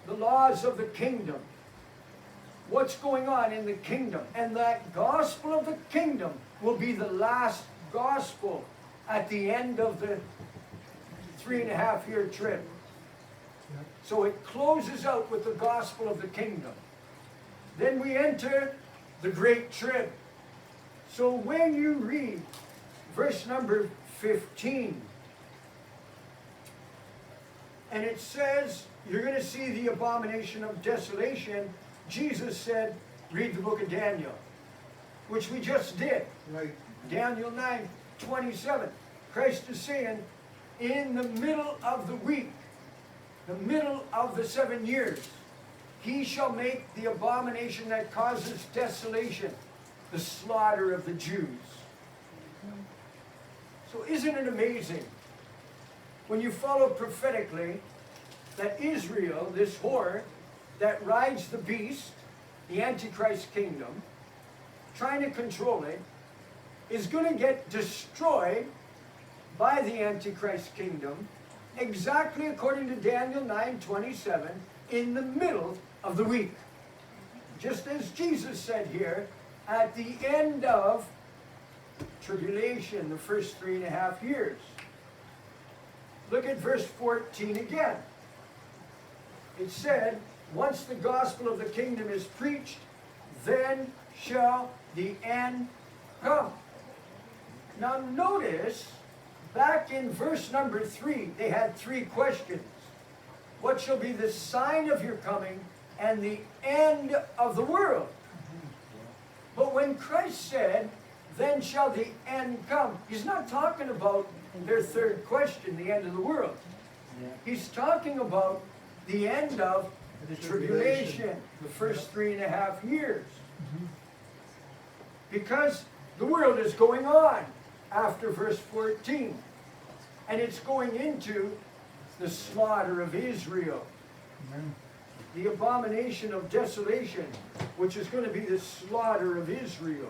Speaker 1: the laws of the kingdom, what's going on in the kingdom. And that gospel of the kingdom will be the last gospel at the end of the 3.5 year trib.
Speaker 4: Yep.
Speaker 1: So it closes out with the gospel of the kingdom. Then we enter the great trib. So when you read verse number 15, and it says, you're going to see the abomination of desolation, Jesus said, read the book of Daniel, which we just did.
Speaker 4: Right.
Speaker 1: Daniel 9:27. Christ is saying, in the middle of the week, the middle of the 7 years, he shall make the abomination that causes desolation, the slaughter of the Jews. So isn't it amazing when you follow prophetically that Israel, this whore that rides the beast, the Antichrist kingdom, trying to control it, is going to get destroyed by the Antichrist kingdom, exactly according to Daniel 9:27, in the middle of the week. Just as Jesus said here, at the end of tribulation, the first 3.5 years. Look at verse 14 again. It said, once the gospel of the kingdom is preached, then shall the end come. Now notice, back in verse number 3, they had 3 questions. What shall be the sign of your coming and the end of the world? But when Christ said, then shall the end come, he's not talking about their third question, the end of the world. He's talking about the end of the tribulation, the first 3.5 years. Because the world is going on after verse 14. And it's going into the slaughter of Israel.
Speaker 4: Amen.
Speaker 1: The abomination of desolation, which is going to be the slaughter of Israel.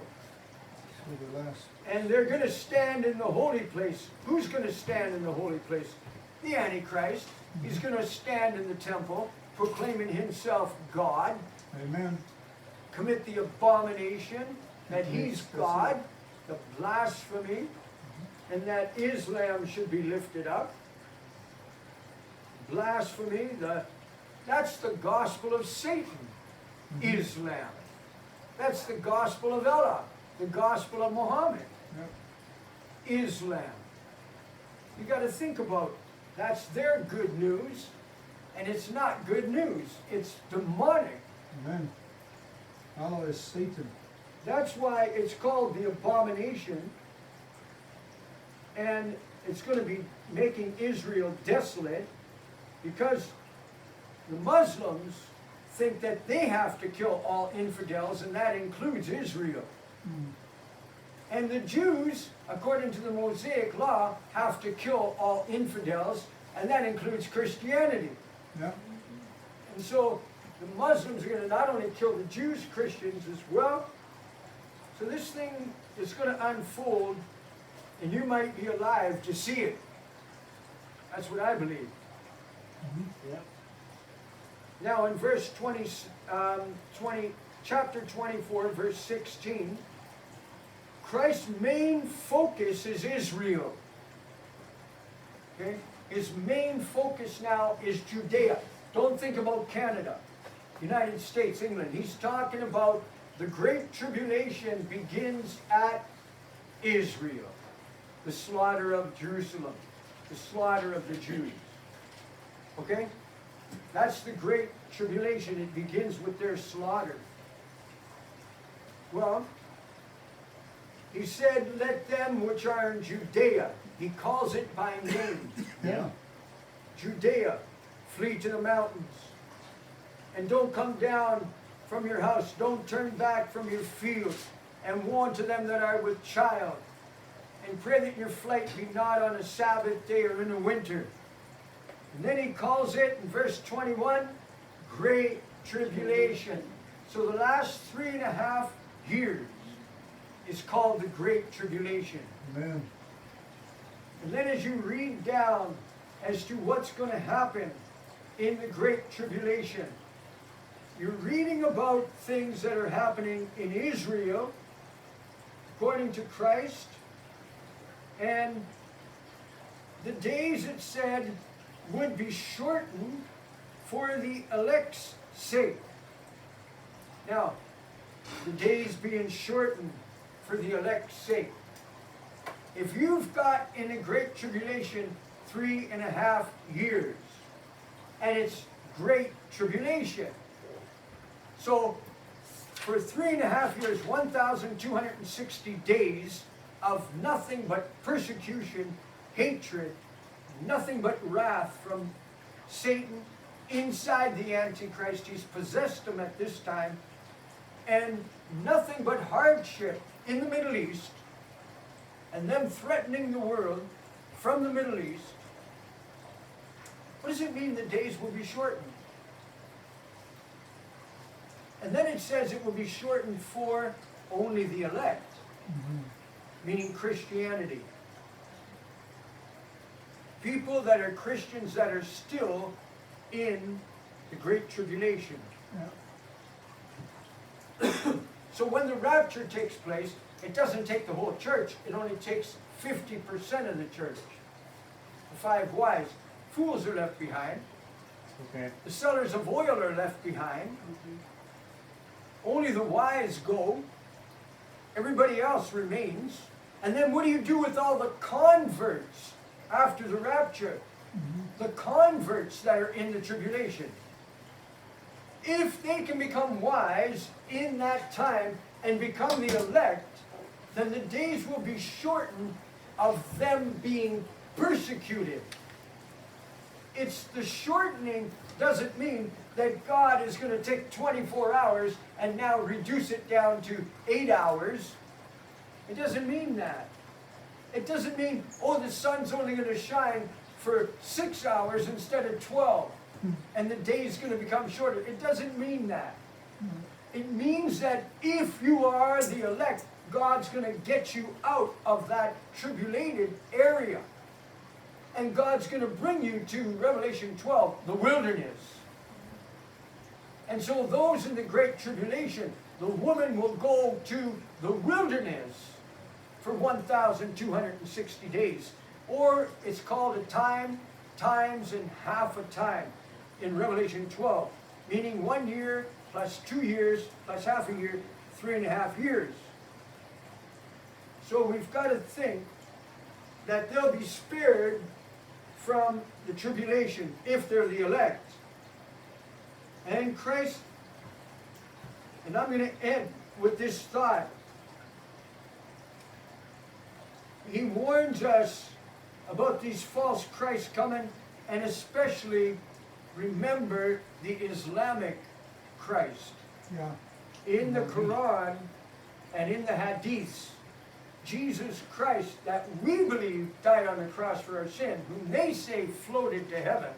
Speaker 4: So the last.
Speaker 1: And they're going to stand in the holy place. Who's going to stand in the holy place? The Antichrist. He's going to stand in the temple, proclaiming himself God,
Speaker 4: Amen.
Speaker 1: commit the abomination that he's God, the blasphemy, and that Islam should be lifted up. Blasphemy, that's the gospel of Satan, Islam. That's the gospel of Allah, the gospel of Muhammad,
Speaker 4: Yep.
Speaker 1: Islam. You got to think about, that's their good news, and it's not good news. It's demonic.
Speaker 4: Amen. Allah is Satan.
Speaker 1: That's why it's called the abomination, and it's going to be making Israel desolate, because the Muslims think that they have to kill all infidels, and that includes Israel. And the Jews, according to the Mosaic law, have to kill all infidels, and that includes Christianity.
Speaker 4: Yep.
Speaker 1: And so the Muslims are going to not only kill the Jews, Christians as well. So this thing is going to unfold, and you might be alive to see it. That's what I believe. Now in verse 20, chapter 24, verse 16, Christ's main focus is Israel. Okay? His main focus now is Judea. Don't think about Canada, United States, England. He's talking about the Great Tribulation begins at Israel. The slaughter of Jerusalem. The slaughter of the Jews. Okay? That's the Great Tribulation. It begins with their slaughter. Well, he said, let them which are in Judea, he calls it by name.
Speaker 4: Yeah.
Speaker 1: Judea, flee to the mountains. And don't come down from your house. Don't turn back from your field. And warn to them that are with child. And pray that your flight be not on a Sabbath day or in the winter. And then he calls it, in verse 21, Great Tribulation. So the last 3.5 years is called the Great Tribulation.
Speaker 4: Amen.
Speaker 1: And then as you read down as to what's going to happen in the Great Tribulation, you're reading about things that are happening in Israel, according to Christ, and the days, it said, would be shortened for the elect's sake. Now, the days being shortened for the elect's sake. If you've got in the Great Tribulation 3.5 years, and it's Great Tribulation, so for 3.5 years, 1,260 days of nothing but persecution, hatred, nothing but wrath from Satan inside the Antichrist. He's possessed them at this time, and nothing but hardship in the Middle East, and them threatening the world from the Middle East. What does it mean the days will be shortened? And then it says it will be shortened for only the elect, meaning Christianity. People that are Christians that are still in the Great Tribulation. So when the rapture takes place, it doesn't take the whole church. It only takes 50% of the church. The 5 wise. Fools are left behind.
Speaker 8: Okay.
Speaker 1: The sellers of oil are left behind. Only the wise go. Everybody else remains. And then what do you do with all the converts after the rapture? The converts that are in the tribulation. If they can become wise in that time and become the elect, then the days will be shortened of them being persecuted. It's the shortening doesn't mean that God is going to take 24 hours and now reduce it down to 8 hours. It doesn't mean that. It doesn't mean, oh, the sun's only going to shine for 6 hours instead of 12, and the day's going to become shorter. It doesn't mean that. It means that if you are the elect, God's going to get you out of that tribulated area. And God's going to bring you to Revelation 12, the wilderness. And so those in the Great Tribulation, the woman will go to the wilderness for 1,260 days. Or it's called a time, times, and half a time in Revelation 12. Meaning 1 year plus 2 years plus half a year, 3.5 years. So we've got to think that they'll be spared from the tribulation if they're the elect. And Christ, and I'm going to end with this thought. He warns us about these false Christs coming, and especially remember the Islamic Christ.
Speaker 4: Yeah.
Speaker 1: In the Quran and in the Hadiths, Jesus Christ, that we believe died on the cross for our sin, whom they say floated to heaven,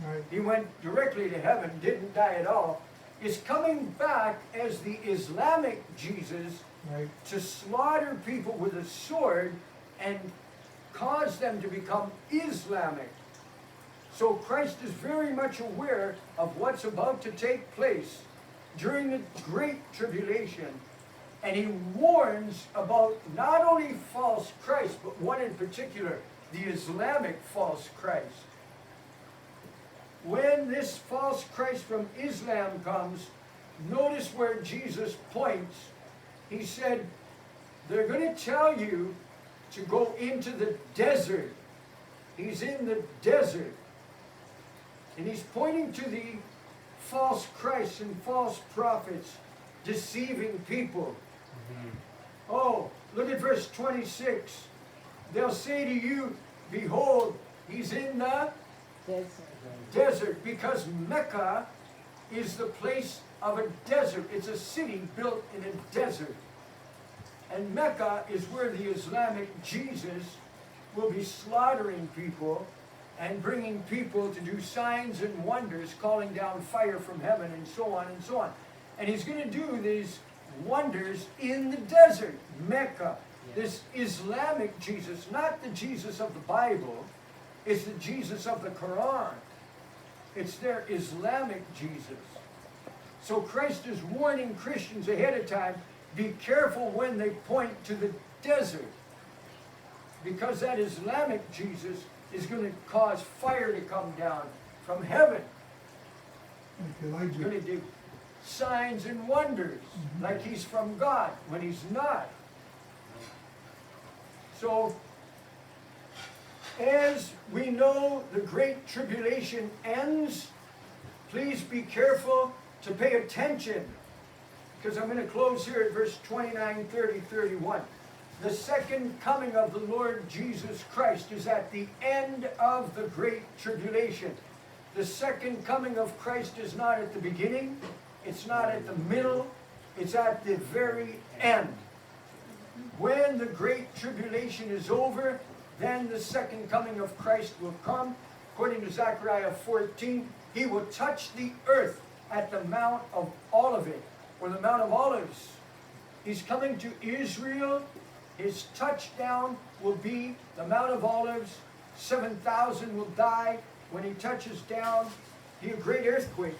Speaker 4: Right.
Speaker 1: he went directly to heaven, didn't die at all, is coming back as the Islamic Jesus
Speaker 4: Right.
Speaker 1: to slaughter people with a sword and cause them to become Islamic. So Christ is very much aware of what's about to take place during the Great Tribulation. And he warns about not only false Christ, but one in particular, the Islamic false Christ. When this false Christ from Islam comes, notice where Jesus points. He said, they're going to tell you to go into the desert. He's in the desert. And he's pointing to the false Christs and false prophets deceiving people. Oh, look at verse 26. They'll say to you, behold, he's in the desert, because Mecca is the place of a desert. It's a city built in a desert. And Mecca is where the Islamic Jesus will be slaughtering people and bringing people to do signs and wonders, calling down fire from heaven and so on and so on. And he's going to do these wonders in the desert, Mecca. This Islamic Jesus, not the Jesus of the Bible, it's the Jesus of the Quran. It's their Islamic Jesus. So Christ is warning Christians ahead of time, be careful when they point to the desert, because that Islamic Jesus is going to cause fire to come down from heaven.
Speaker 4: Like
Speaker 1: He's going
Speaker 4: Elijah.
Speaker 1: to do signs and wonders like he's from God when he's not. So, as we know the Great Tribulation ends, please be careful to pay attention, because I'm going to close here at verse 29, 30, 31. The second coming of the Lord Jesus Christ is at the end of the Great Tribulation. The second coming of Christ is not at the beginning, it's not at the middle, it's at the very end. When the Great Tribulation is over, then the second coming of Christ will come. According to Zechariah 14, he will touch the earth at the Mount of Olivet, or the Mount of Olives. He's coming to Israel. His touchdown will be the Mount of Olives. 7,000 will die. When he touches down, be a great earthquake.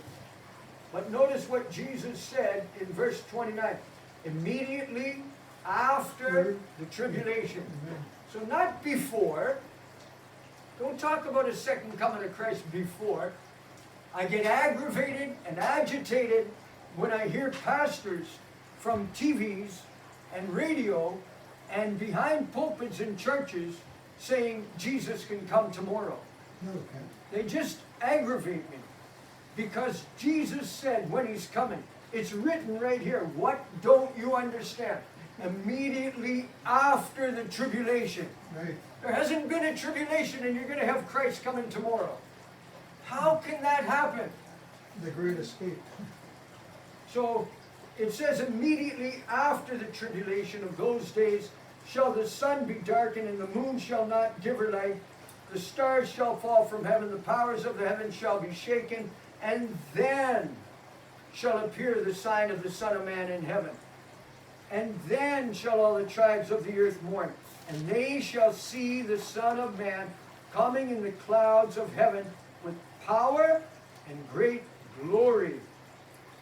Speaker 1: But notice what Jesus said in verse 29. Immediately after the tribulation. So not before. Don't talk about a second coming of Christ before. I get aggravated and agitated when I hear pastors from TVs and radio and behind pulpits in churches saying Jesus can come tomorrow.
Speaker 4: No, okay.
Speaker 1: They just aggravate me, because Jesus said when he's coming, it's written right here, what don't you understand? Immediately after the tribulation.
Speaker 4: Right.
Speaker 1: There hasn't been a tribulation and you're going to have Christ coming tomorrow. How can that happen?
Speaker 4: The great escape.
Speaker 1: So it says immediately after the tribulation of those days shall the sun be darkened and the moon shall not give her light. The stars shall fall from heaven, the powers of the heavens shall be shaken, and then shall appear the sign of the Son of Man in heaven. And then shall all the tribes of the earth mourn, and they shall see the Son of Man coming in the clouds of heaven with power and great glory.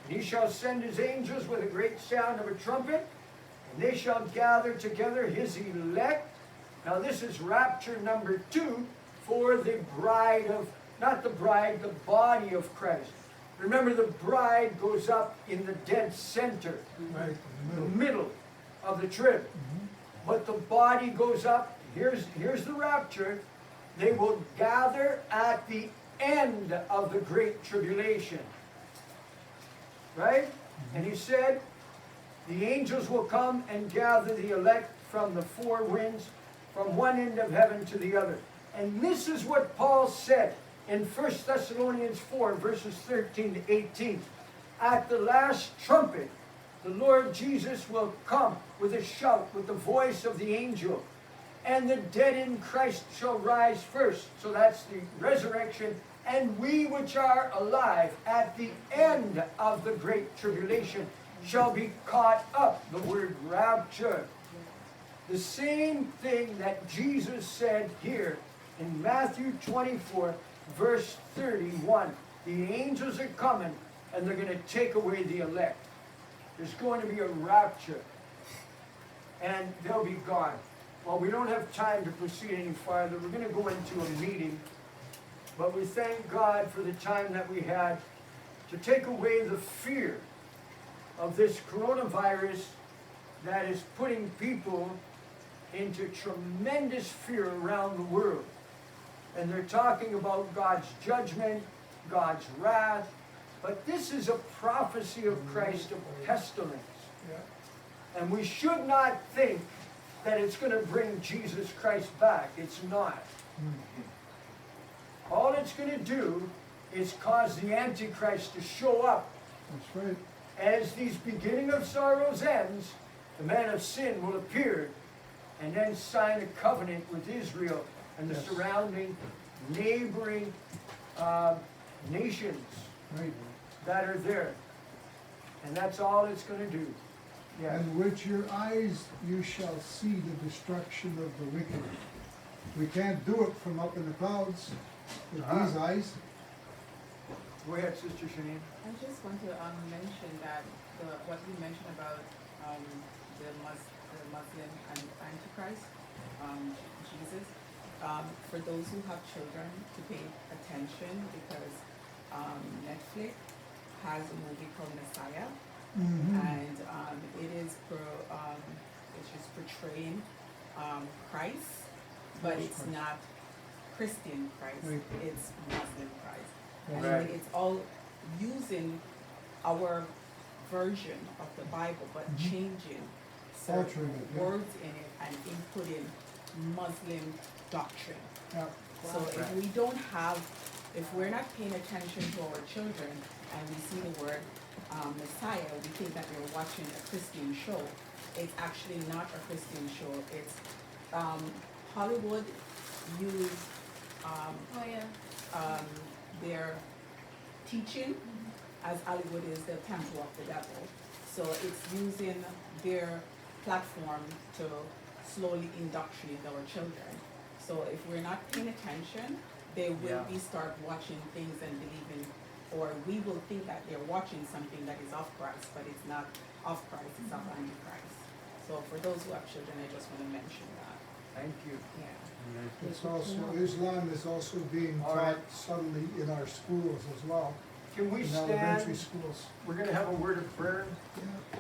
Speaker 1: And he shall send his angels with a great sound of a trumpet, and they shall gather together his elect. Now this is rapture number 2 for the bride of, not the bride, the body of Christ. Remember, the bride goes up in the dead center,
Speaker 4: Right. In
Speaker 1: the
Speaker 4: the middle.
Speaker 1: middle of the trib. But the body goes up, here's the rapture. They will gather at the end of the Great Tribulation. Right? And he said, the angels will come and gather the elect from the four winds, from one end of heaven to the other. And this is what Paul said in 1 Thessalonians 4, verses 13 to 18. At the last trumpet, the Lord Jesus will come with a shout, with the voice of the angel. And the dead in Christ shall rise first. So that's the resurrection. And we which are alive at the end of the great tribulation shall be caught up. The word rapture. The same thing that Jesus said here in Matthew 24, verse 31. The angels are coming and they're going to take away the elect. There's going to be a rapture. And they'll be gone. Well, we don't have time to proceed any farther. We're going to go into a meeting. But we thank God for the time that we had to take away the fear of this coronavirus that is putting people into tremendous fear around the world. And they're talking about God's judgment, God's wrath. But this is a prophecy of Christ, of pestilence.
Speaker 4: Yeah.
Speaker 1: And we should not think that it's going to bring Jesus Christ back. It's not. All it's going to do is cause the Antichrist to show up.
Speaker 4: That's right.
Speaker 1: As these beginning of sorrows ends, the man of sin will appear and then sign a covenant with Israel and the
Speaker 4: Yes.
Speaker 1: surrounding neighboring nations
Speaker 4: Right.
Speaker 1: that are there. And that's all it's going to do. Yeah.
Speaker 4: And with your eyes you shall see the destruction of the wicked. We can't do it from up in the clouds with these eyes.
Speaker 1: Go ahead, Sister Shanine.
Speaker 6: I just want to mention that what you mentioned about the Muslim and Antichrist, Jesus. for those who have children to pay attention because Netflix has a movie called Messiah, and it is it's just portraying Christ, but
Speaker 4: Yes,
Speaker 6: it's
Speaker 4: Christ.
Speaker 6: not Christian Christ,
Speaker 4: Right.
Speaker 6: it's Muslim Christ.
Speaker 1: Right.
Speaker 6: And it's all using our version of the Bible, but changing certain
Speaker 4: Altering it, yeah.
Speaker 6: words in it and inputting Muslim doctrine.
Speaker 4: Yeah,
Speaker 6: So if we don't have, if we're not paying attention to our children and we see the word Messiah, we think that we're watching a Christian show. It's actually not a Christian show. It's Hollywood use
Speaker 3: Oh, yeah.
Speaker 6: their teaching as Hollywood is the temple of the devil. So it's using their platform to slowly indoctrinate our children. So if we're not paying attention, they will
Speaker 1: Yeah.
Speaker 6: be start watching things and believing, or we will think that they're watching something that is of Christ, but it's not of Christ, it's of Antichrist. So for those who have children, I just want to mention that.
Speaker 1: Thank you.
Speaker 6: Yeah.
Speaker 4: it's also, Islam is also being
Speaker 1: All
Speaker 4: taught
Speaker 1: right.
Speaker 4: subtly in our schools as well,
Speaker 1: Can we
Speaker 4: in elementary
Speaker 1: stand?
Speaker 4: schools.
Speaker 1: We're gonna have a word of prayer.
Speaker 4: Yeah.